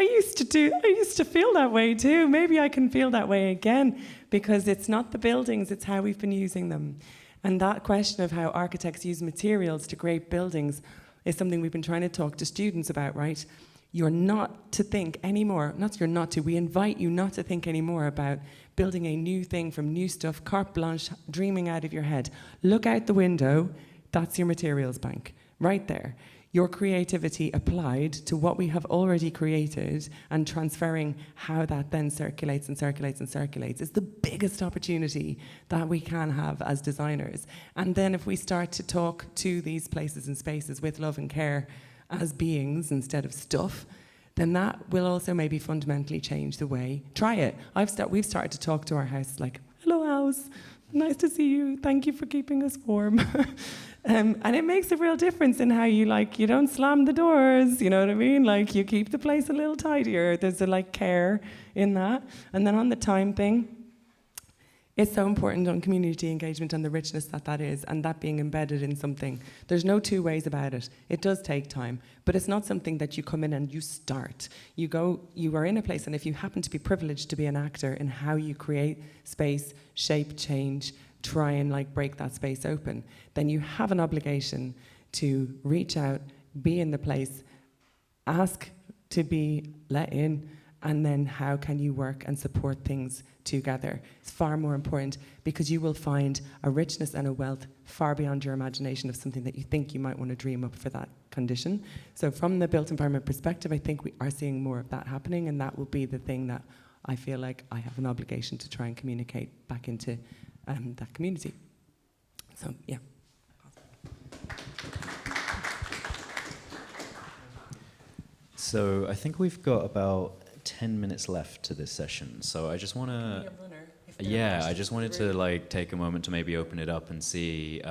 used to feel that way too. Maybe I can feel that way again, because it's not the buildings, it's how we've been using them. And that question of how architects use materials to create buildings is something we've been trying to talk to students about, right? You're not to think anymore, we invite you not to think anymore about building a new thing from new stuff, carte blanche, dreaming out of your head. Look out the window, that's your materials bank, right there. Your creativity applied to what we have already created and transferring how that then circulates and circulates and circulates is the biggest opportunity that we can have as designers. And then if we start to talk to these places and spaces with love and care as beings instead of stuff, then that will also maybe fundamentally change the way. Try it. We've started to talk to our house hello house, nice to see you, thank you for keeping us warm. And it makes a real difference in how you don't slam the doors, you know what I mean? You keep the place a little tidier. There's a care in that. And then on the time thing, it's so important on community engagement and the richness that is, and that being embedded in something. There's no two ways about it. It does take time, but it's not something that you come in and you start. You are in a place, and if you happen to be privileged to be an actor in how you create space, shape, change, try and break that space open, then you have an obligation to reach out, be in the place, ask to be let in, and then how can you work and support things together. It's far more important, because you will find a richness and a wealth far beyond your imagination of something that you think you might want to dream up for that condition. So from the built environment perspective, I think we are seeing more of that happening, and that will be the thing that I feel like I have an obligation to try and communicate back into that community. So, yeah. So I think we've got about 10 minutes left to this session. So I just want to... Yeah, I just wanted to take a moment to maybe open it up and see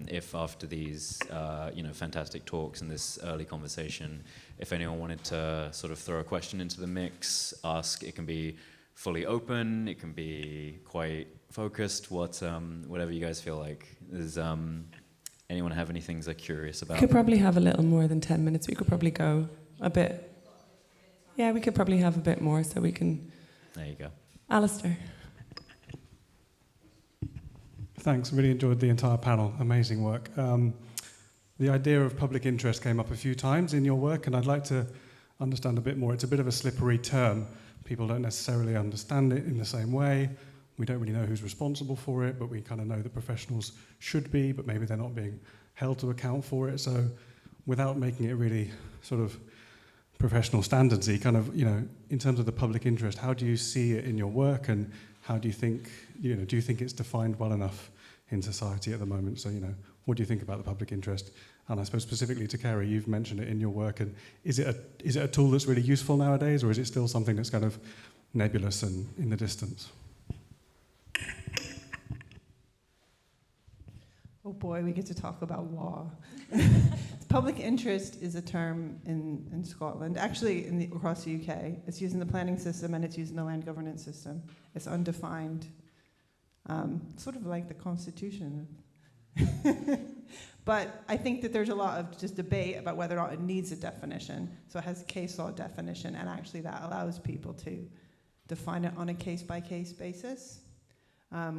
if after these fantastic talks and this early conversation, if anyone wanted to sort of throw a question into the mix, ask. It can be fully open, it can be quite focused, whatever you guys feel like. Does anyone have any things they're curious about? We could probably have a little more than 10 minutes. We could probably go a bit. Yeah, we could probably have a bit more so we can There you go. Alistair. Thanks, really enjoyed the entire panel, amazing work. The idea of public interest came up a few times in your work, and I'd like to understand a bit more. It's a bit of a slippery term. People don't necessarily understand it in the same way. We don't really know who's responsible for it, but we kind of know that professionals should be, but maybe they're not being held to account for it. So without making it really sort of professional standardsy, kind of, in terms of the public interest, how do you see it in your work, and how do you think, do you think it's defined well enough in society at the moment? So, what do you think about the public interest? And I suppose specifically to Carey, you've mentioned it in your work, and is it a tool that's really useful nowadays, or is it still something that's kind of nebulous and in the distance? Oh boy, we get to talk about law. Public interest is a term in Scotland, actually across the UK. It's used in the planning system and it's used in the land governance system. It's undefined, sort of like the Constitution. But I think that there's a lot of just debate about whether or not it needs a definition. So it has a case law definition, and actually that allows people to define it on a case-by-case basis.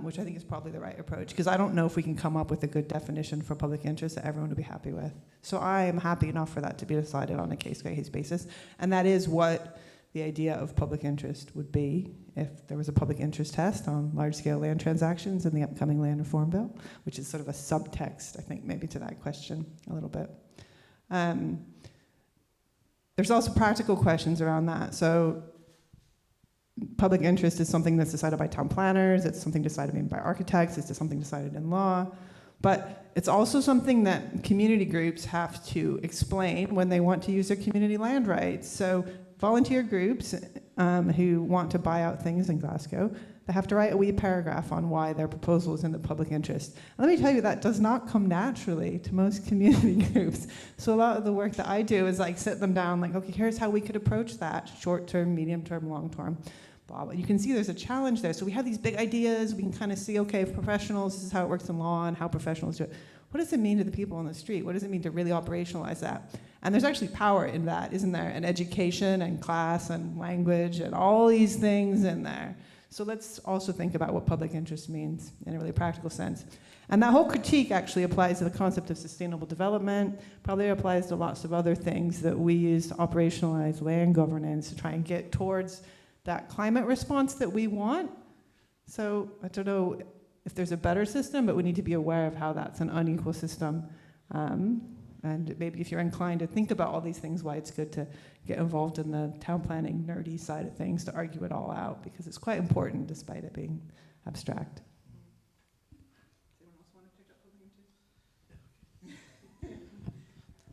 Which I think is probably the right approach, because I don't know if we can come up with a good definition for public interest that everyone would be happy with. So I am happy enough for that to be decided on a case-by-case basis, and that is what the idea of public interest would be if there was a public interest test on large-scale land transactions in the upcoming land reform bill, which is sort of a subtext, I think, maybe to that question a little bit. There's also practical questions around that. So public interest is something that's decided by town planners, it's something decided by architects, it's something decided in law, but it's also something that community groups have to explain when they want to use their community land rights. So volunteer groups who want to buy out things in Glasgow, they have to write a wee paragraph on why their proposal is in the public interest. And let me tell you, that does not come naturally to most community groups. So a lot of the work that I do is like sit them down, like, okay, here's how we could approach that, short term, medium term, long term. You can see there's a challenge there. So we have these big ideas. We can kind of see, okay, professionals, this is how it works in law and how professionals do it. What does it mean to the people on the street? What does it mean to really operationalize that? And there's actually power in that, isn't there? And education and class and language and all these things in there. So let's also think about what public interest means in a really practical sense. And that whole critique actually applies to the concept of sustainable development, probably applies to lots of other things that we use to operationalize land governance to try and get towards that climate response that we want. So I don't know if there's a better system, but we need to be aware of how that's an unequal system. And maybe if you're inclined to think about all these things, why it's good to get involved in the town planning nerdy side of things to argue it all out, because it's quite important despite it being abstract.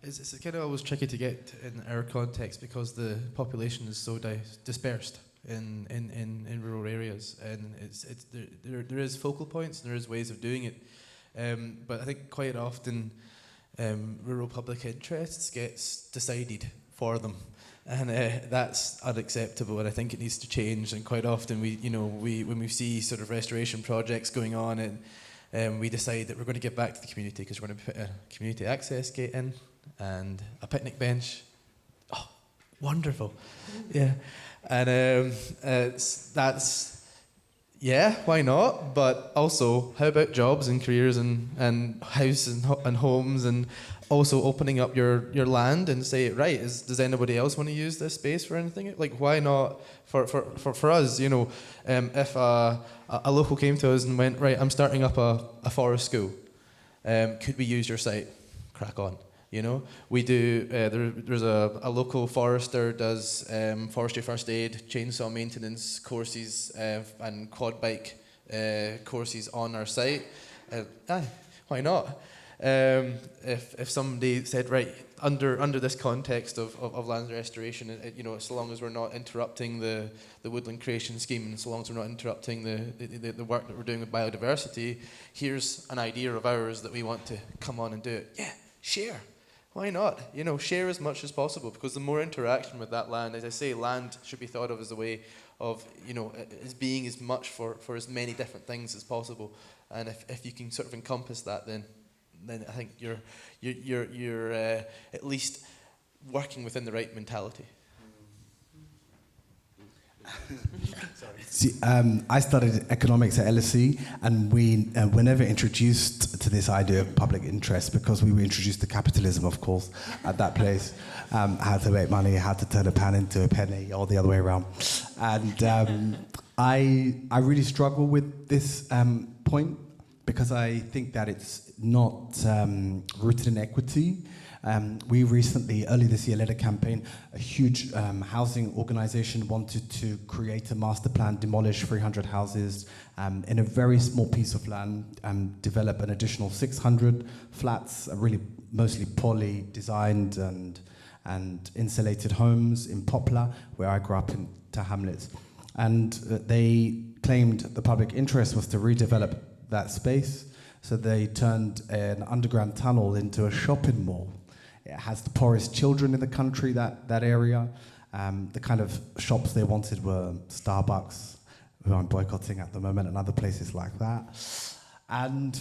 It's kind of always tricky to get in our context because the population is so dispersed in rural areas, and there is focal points and there is ways of doing it, but I think quite often rural public interests gets decided for them, and that's unacceptable, and I think it needs to change. And quite often when we see sort of restoration projects going on, and we decide that we're going to give back to the community because we're going to put a community access gate in and a picnic bench. Oh, wonderful. Yeah. And yeah, why not? But also, how about jobs and careers and houses and homes, and also opening up your land and say, right, does anybody else want to use this space for anything? Like, why not for us, if a local came to us and went, right, I'm starting up a forest school, could we use your site? Crack on. We do, there's a local forester does forestry first aid, chainsaw maintenance courses and quad bike courses on our site. Why not? If somebody said, right, under this context of land restoration, so long as we're not interrupting the woodland creation scheme, and so long as we're not interrupting the work that we're doing with biodiversity, here's an idea of ours that we want to come on and do it. Yeah, share. Why not? Share as much as possible, because the more interaction with that land, as I say, land should be thought of as a way of, as being as much for as many different things as possible. And if you can sort of encompass that, then I think you're at least working within the right mentality. See, I studied economics at LSE, and we were never introduced to this idea of public interest because we were introduced to capitalism, of course, at that place. How to make money, how to turn a pound into a penny, or the other way around. And I really struggle with this point because I think that it's not rooted in equity. We recently, early this year, led a campaign. A huge housing organization wanted to create a master plan, demolish 300 houses in a very small piece of land, develop an additional 600 flats, really mostly poorly designed and insulated homes in Poplar, where I grew up in Hamlets. And they claimed the public interest was to redevelop that space, so they turned an underground tunnel into a shopping mall. It has the poorest children in the country, that area. The kind of shops they wanted were Starbucks, who I'm boycotting at the moment, and other places like that. And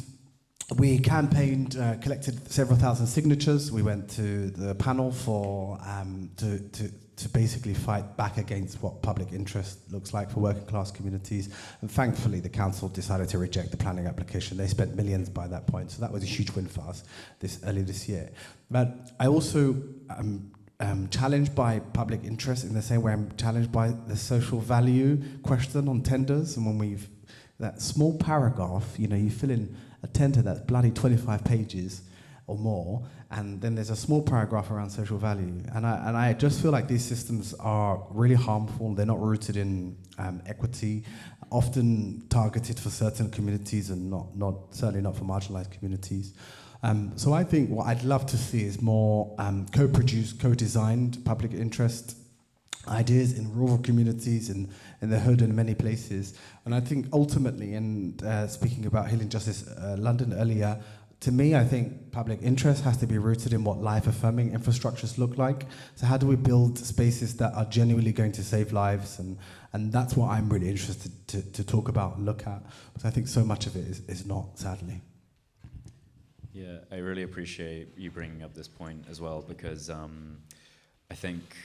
we campaigned, collected several thousand signatures. We went to the panel for to basically fight back against what public interest looks like for working class communities. And thankfully, the council decided to reject the planning application. They spent millions by that point, so that was a huge win for us early this year. But I also am challenged by public interest in the same way I'm challenged by the social value question on tenders. And when that small paragraph, you fill in a tender that's bloody 25 pages or more, and then there's a small paragraph around social value. And I just feel like these systems are really harmful. They're not rooted in equity, often targeted for certain communities and certainly not for marginalized communities. So I think what I'd love to see is more co-produced, co-designed public interest ideas in rural communities, in the hood, in many places. And I think ultimately, and speaking about Healing Justice London earlier, to me, I think public interest has to be rooted in what life-affirming infrastructures look like. So how do we build spaces that are genuinely going to save lives? And that's what I'm really interested to talk about and look at, because I think so much of it is not, sadly. Yeah, I really appreciate you bringing up this point as well, because I think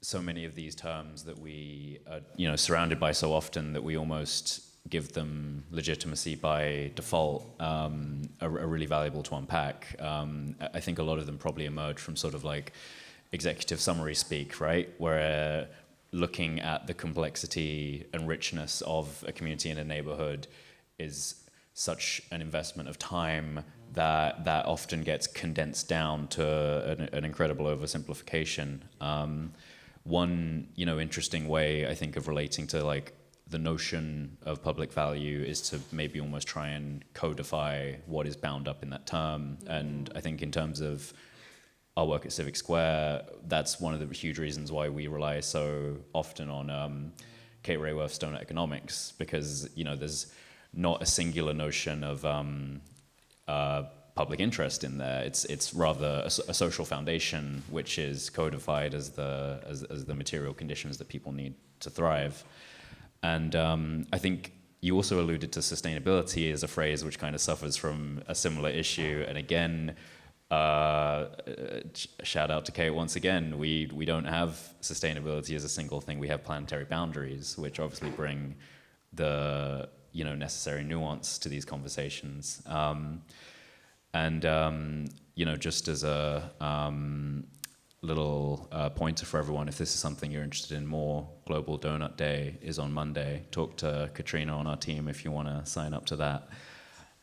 so many of these terms that we are surrounded by so often that we almost give them legitimacy by default are really valuable to unpack. I think a lot of them probably emerge from sort of like executive summary speak, right? Where looking at the complexity and richness of a community and a neighborhood is such an investment of time that often gets condensed down to an incredible oversimplification. One interesting way I think of relating to like the notion of public value is to maybe almost try and codify what is bound up in that term. And I think in terms of our work at Civic Square, that's one of the huge reasons why we rely so often on Kate Raworth's donut economics, because there's not a singular notion of public interest in there. It's rather a social foundation which is codified as the material conditions that people need to thrive. And I think you also alluded to sustainability as a phrase which kind of suffers from a similar issue. And again, shout out to Kate once again. We don't have sustainability as a single thing. We have planetary boundaries, which obviously bring the necessary nuance to these conversations. Just as a little pointer for everyone, if this is something you're interested in more, Global Donut Day is on Monday. Talk to Katrina on our team if you want to sign up to that.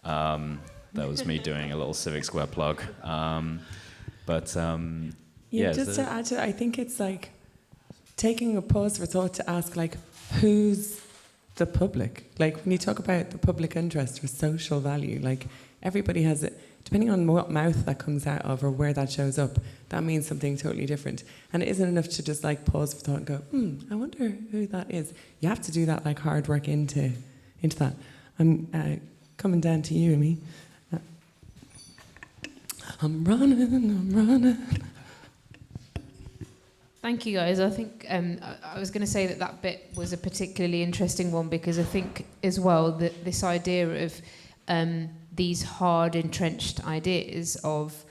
That was me doing a little Civic Square plug. Just to add to it, I think it's like taking a pause for thought to ask, like, who's the public? Like, when you talk about the public interest or social value, like, everybody has it. Depending on what mouth that comes out of or where that shows up, that means something totally different. And it isn't enough to just like pause for thought and go, I wonder who that is. You have to do that like hard work into that. I'm coming down to you, Amy. I'm running. Thank you, guys. I think I was going to say that bit was a particularly interesting one, because I think as well that this idea of these hard entrenched ideas of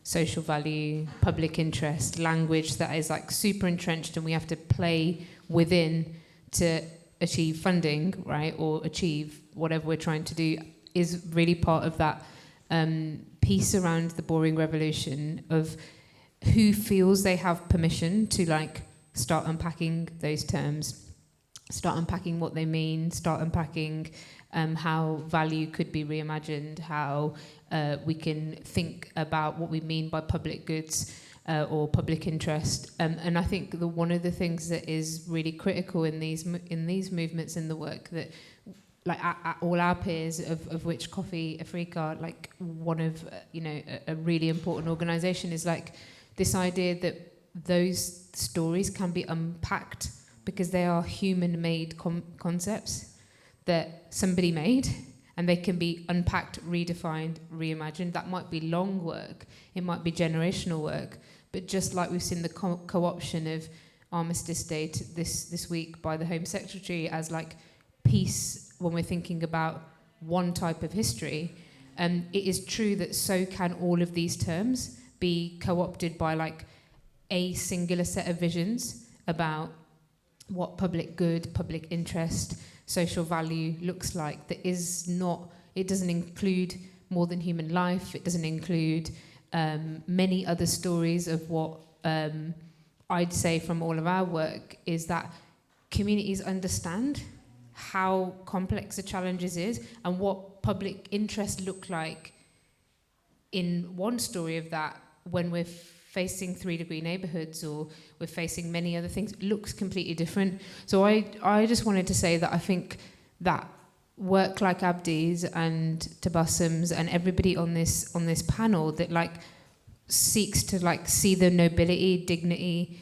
social value, public interest, language that is like super entrenched, and we have to play within to achieve funding, right, or achieve whatever we're trying to do, is really part of that piece around the boring revolution of who feels they have permission to like start unpacking those terms, start unpacking what they mean, start unpacking how value could be reimagined, how we can think about what we mean by public goods or public interest. And I think one of the things that is really critical in these movements, in the work that, like all our peers, of which Coffee Afrique are like one of a really important organisation, is like this idea that those stories can be unpacked because they are human-made concepts that somebody made, and they can be unpacked, redefined, reimagined. That might be long work, it might be generational work, but just like we've seen the co-option of Armistice Day this week by the Home Secretary as like peace when we're thinking about one type of history, it is true that so can all of these terms be co-opted by like a singular set of visions about what public good, public interest, social value looks like. That is not, it doesn't include more than human life, it doesn't include many other stories of what I'd say from all of our work is that communities understand how complex the challenges is and what public interest look like in one story of that when we're facing 3-degree neighbourhoods or we're facing many other things, it looks completely different. So I just wanted to say that I think that work like Abdi's and Tabassum's and everybody on this panel that like seeks to like see the nobility, dignity,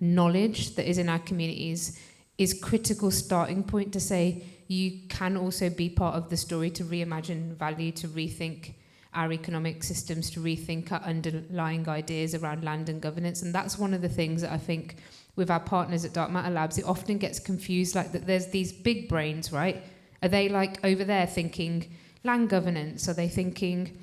knowledge that is in our communities is critical starting point to say you can also be part of the story to reimagine value, to rethink our economic systems, to rethink our underlying ideas around land and governance. And that's one of the things that I think with our partners at Dark Matter Labs, it often gets confused, like that there's these big brains, right? Are they like over there thinking land governance? Are they thinking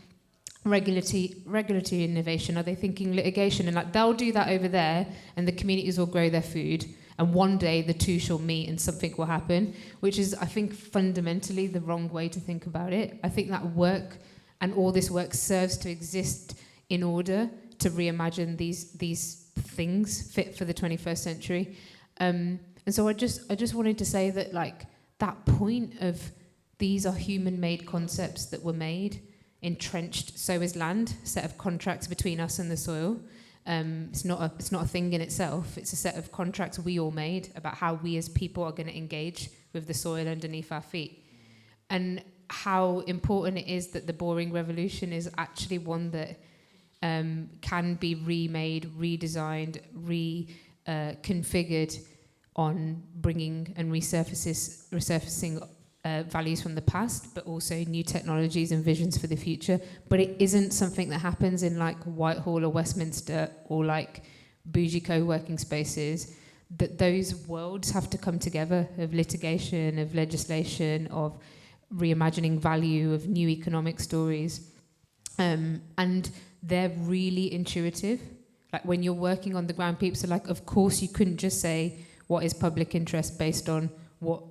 regulatory innovation? Are they thinking litigation? And like they'll do that over there and the communities will grow their food. And one day the two shall meet and something will happen, which is, I think, fundamentally the wrong way to think about it. I think that work and all this work serves to exist in order to reimagine these things fit for the 21st century. And so I just wanted to say that like that point of these are human-made concepts that were made, entrenched, so is land, set of contracts between us and the soil. It's not a thing in itself. It's a set of contracts we all made about how we as people are going to engage with the soil underneath our feet. And how important it is that the boring revolution is actually one that can be remade, redesigned, reconfigured on bringing and resurfacing values from the past, but also new technologies and visions for the future. But it isn't something that happens in like Whitehall or Westminster or like bougie co-working spaces. That those worlds have to come together of litigation, of legislation, of reimagining value, of new economic stories. And they're really intuitive. Like when you're working on the ground, people are like, of course you couldn't just say what is public interest based on what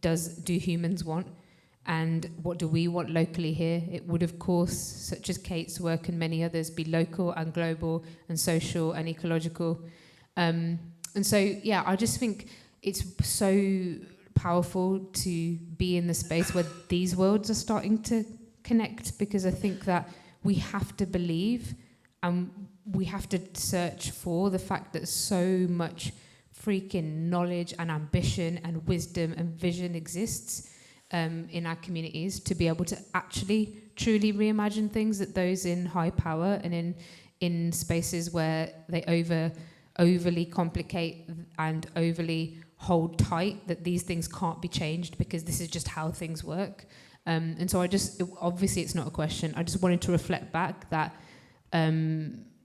do humans want and what do we want locally here. It would, of course, such as Kate's work and many others, be local and global and social and ecological. And so, yeah, I just think it's so powerful to be in the space where these worlds are starting to connect, because I think that we have to believe and we have to search for the fact that so much freaking knowledge and ambition and wisdom and vision exists in our communities to be able to actually truly reimagine things, that those in high power and in spaces where they overly complicate and overly hold tight, that these things can't be changed because this is just how things work. And so obviously it's not a question. I just wanted to reflect back that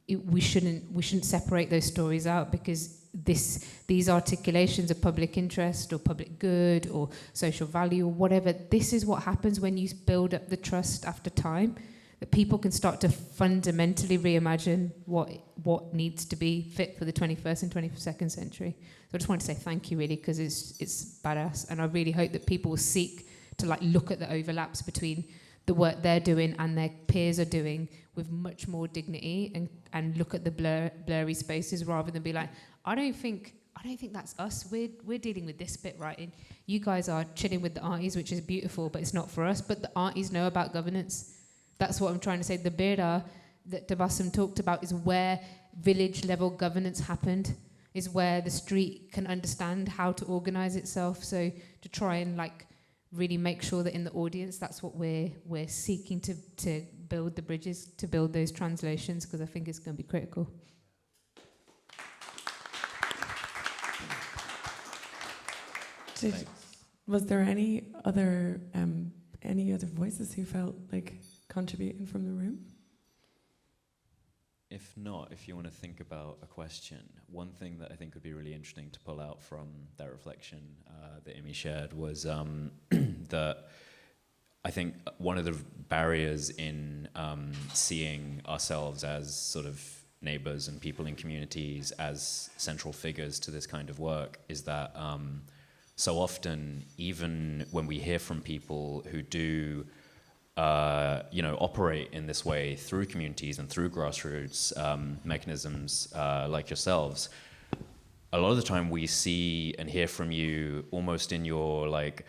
we shouldn't separate those stories out, because these articulations of public interest or public good or social value or whatever, this is what happens when you build up the trust after time. that people can start to fundamentally reimagine what needs to be fit for the 21st and 22nd century. So I just want to say thank you, really, because it's badass, and I really hope that people will seek to like look at the overlaps between the work they're doing and their peers are doing with much more dignity, and look at the blurry spaces rather than be like, I don't think that's us. We're dealing with this bit, right? And you guys are chilling with the arties, which is beautiful, but it's not for us. But the arties know about governance. That's what I'm trying to say. The Bira that Tabassum talked about is where village level governance happened, is where the street can understand how to organize itself. So to try and like really make sure that in the audience, that's what we're seeking to build the bridges, to build those translations, because I think it's going to be critical. Was there any other voices who felt like contributing from the room? If not, if you want to think about a question, one thing that I think would be really interesting to pull out from that reflection that Imi shared was that I think one of the barriers in seeing ourselves as sort of neighbors and people in communities as central figures to this kind of work is that so often, even when we hear from people who do operate in this way through communities and through grassroots mechanisms like yourselves, a lot of the time we see and hear from you almost in your like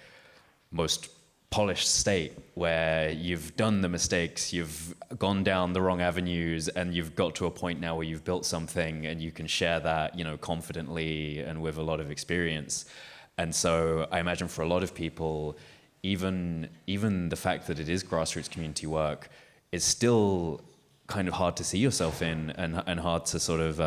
most polished state, where you've done the mistakes, you've gone down the wrong avenues, and you've got to a point now where you've built something and you can share that, confidently and with a lot of experience. And so I imagine for a lot of people, even the fact that it is grassroots community work is still kind of hard to see yourself in, and hard to sort of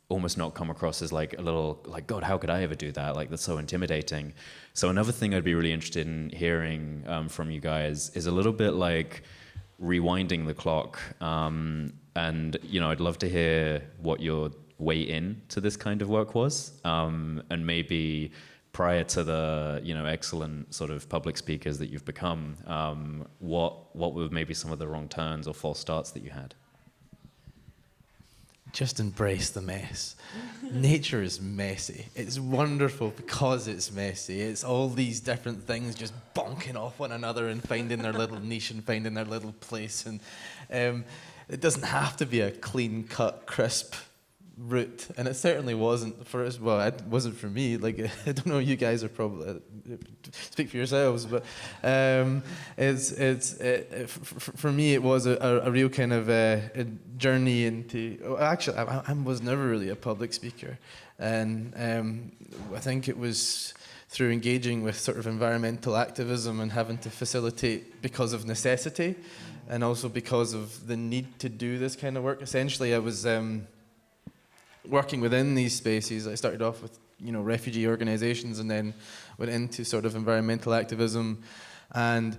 almost not come across as like a little like, God, how could I ever do that? Like, that's so intimidating. So another thing I'd be really interested in hearing from you guys is a little bit like rewinding the clock. And I'd love to hear what your way in to this kind of work was, and maybe prior to the excellent sort of public speakers that you've become, what were maybe some of the wrong turns or false starts that you had? Just embrace the mess. Nature is messy. It's wonderful because it's messy. It's all these different things just bonking off one another and finding their little niche and finding their little place. And it doesn't have to be a clean-cut, crisp route, and it certainly wasn't for us. Well, it wasn't for me. Like, I don't know, you guys are probably speak for yourselves, but for me it was a real kind of a journey into. Actually, I was never really a public speaker, and I think it was through engaging with sort of environmental activism and having to facilitate because of necessity, and also because of the need to do this kind of work. Essentially, I was working within these spaces. I started off with refugee organizations, and then went into sort of environmental activism. And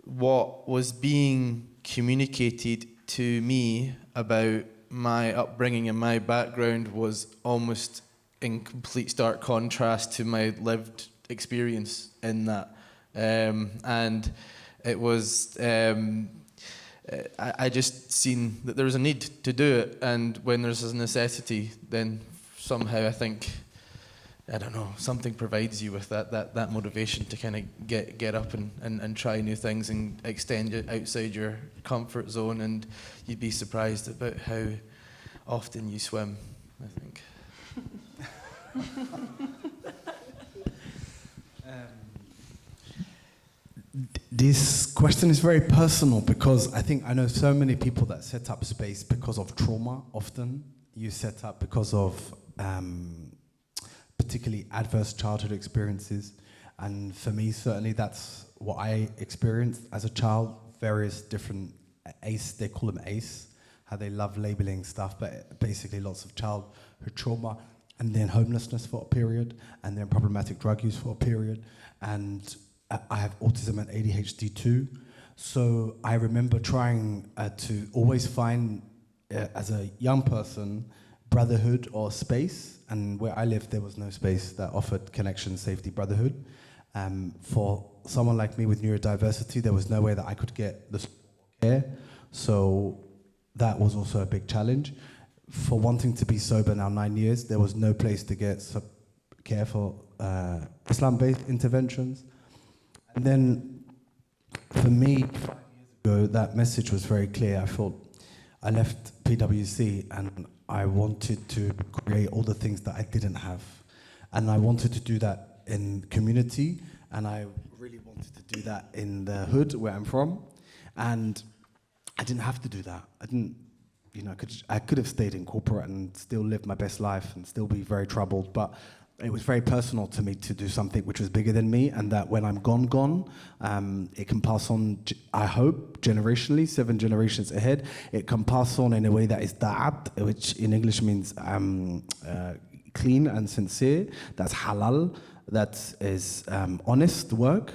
what was being communicated to me about my upbringing and my background was almost in complete stark contrast to my lived experience in that. And it was I just seen that there was a need to do it, and when there's a necessity, then somehow I think, I don't know, something provides you with that motivation to kind of get up and try new things and extend it outside your comfort zone, and you'd be surprised about how often you swim, I think. This question is very personal, because I think I know so many people that set up space because of trauma. Often you set up because of particularly adverse childhood experiences, and for me certainly that's what I experienced as a child. Various different ACE, they call them ACE, how they love labeling stuff, but basically lots of childhood trauma, and then homelessness for a period, and then problematic drug use for a period, and I have autism and ADHD too. So I remember trying to always find, as a young person, brotherhood or space. And where I lived, there was no space that offered connection, safety, brotherhood. For someone like me with neurodiversity, there was no way that I could get the care. So that was also a big challenge. For wanting to be sober now 9 years, there was no place to get care for Islam-based interventions. And then for me, 5 years ago, that message was very clear. I thought I left PwC and I wanted to create all the things that I didn't have. And I wanted to do that in community, and I really wanted to do that in the hood where I'm from. And I didn't have to do that. I could have stayed in corporate and still live my best life and still be very troubled, but it was very personal to me to do something which was bigger than me, and that when I'm gone, it can pass on, I hope, generationally, 7 generations ahead. It can pass on in a way that is da'at, which in English means clean and sincere. That's halal. That is honest work.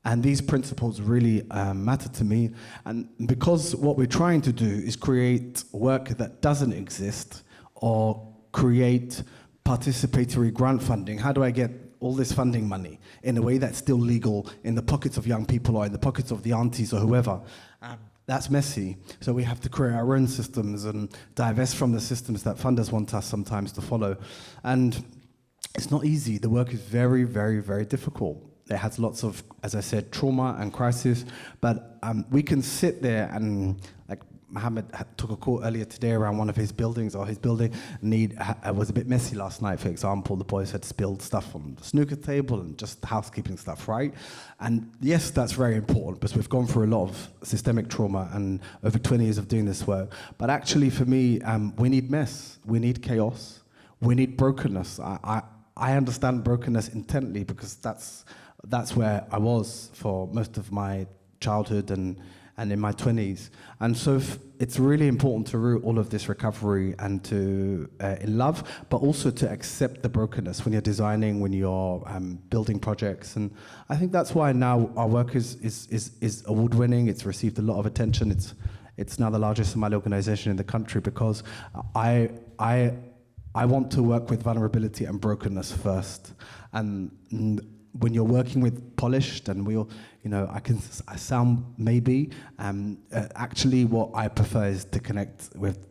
And these principles really matter to me. And because what we're trying to do is create work that doesn't exist, or create participatory grant funding. How do I get all this funding money in a way that's still legal in the pockets of young people or in the pockets of the aunties or whoever? That's messy. So we have to create our own systems and divest from the systems that funders want us sometimes to follow. And it's not easy. The work is very, very, very difficult. It has lots of, as I said, trauma and crisis, but we can sit there and, like Mohammed took a call earlier today around one of his buildings, or his building was a bit messy last night, for example. The boys had spilled stuff on the snooker table and just housekeeping stuff, right? And yes, that's very important because we've gone through a lot of systemic trauma and over 20 years of doing this work. But actually for me, we need mess, we need chaos, we need brokenness. I understand brokenness intently because that's where I was for most of my childhood and in my 20s. And so it's really important to root all of this recovery and to in love, but also to accept the brokenness when you're designing, when you're building projects. And I think that's why now our work is award-winning. It's received a lot of attention. It's now the largest Somali organization in the country because I want to work with vulnerability and brokenness first. And when you're working with polished, and I sound maybe, actually what I prefer is to connect with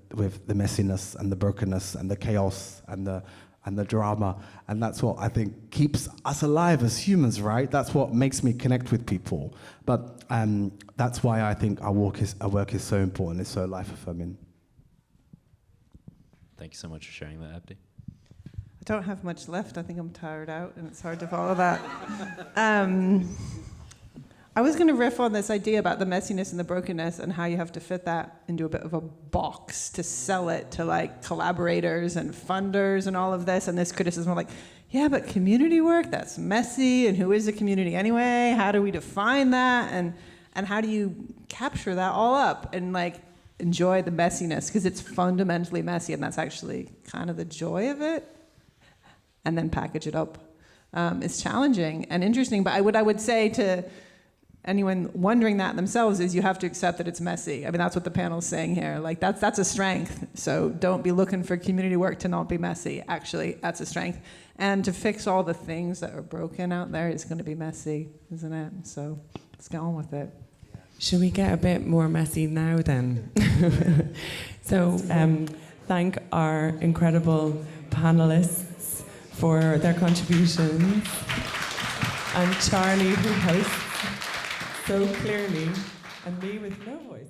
the messiness and the brokenness and the chaos and the drama, and that's what I think keeps us alive as humans, right? That's what makes me connect with people. But that's why I think our work is so important. It's so life-affirming. Thank you so much for sharing that, Abdi. I don't have much left. I think I'm tired out and it's hard to follow that. I was going to riff on this idea about the messiness and the brokenness and how you have to fit that into a bit of a box to sell it to like collaborators and funders and all of this, and this criticism of like, yeah, but community work, that's messy, and who is the community anyway? How do we define that? And how do you capture that all up and like enjoy the messiness? Because it's fundamentally messy, and that's actually kind of the joy of it. And then package it up. It's challenging and interesting, but what I would say to anyone wondering that themselves is you have to accept that it's messy. I mean, that's what the panel's saying here. Like, that's a strength. So don't be looking for community work to not be messy. Actually, that's a strength. And to fix all the things that are broken out there is going to be messy, isn't it? So let's get on with it. Should we get a bit more messy now then? So thank our incredible panelists for their contributions, and Charlie, who hosts so clearly, and me with no voice.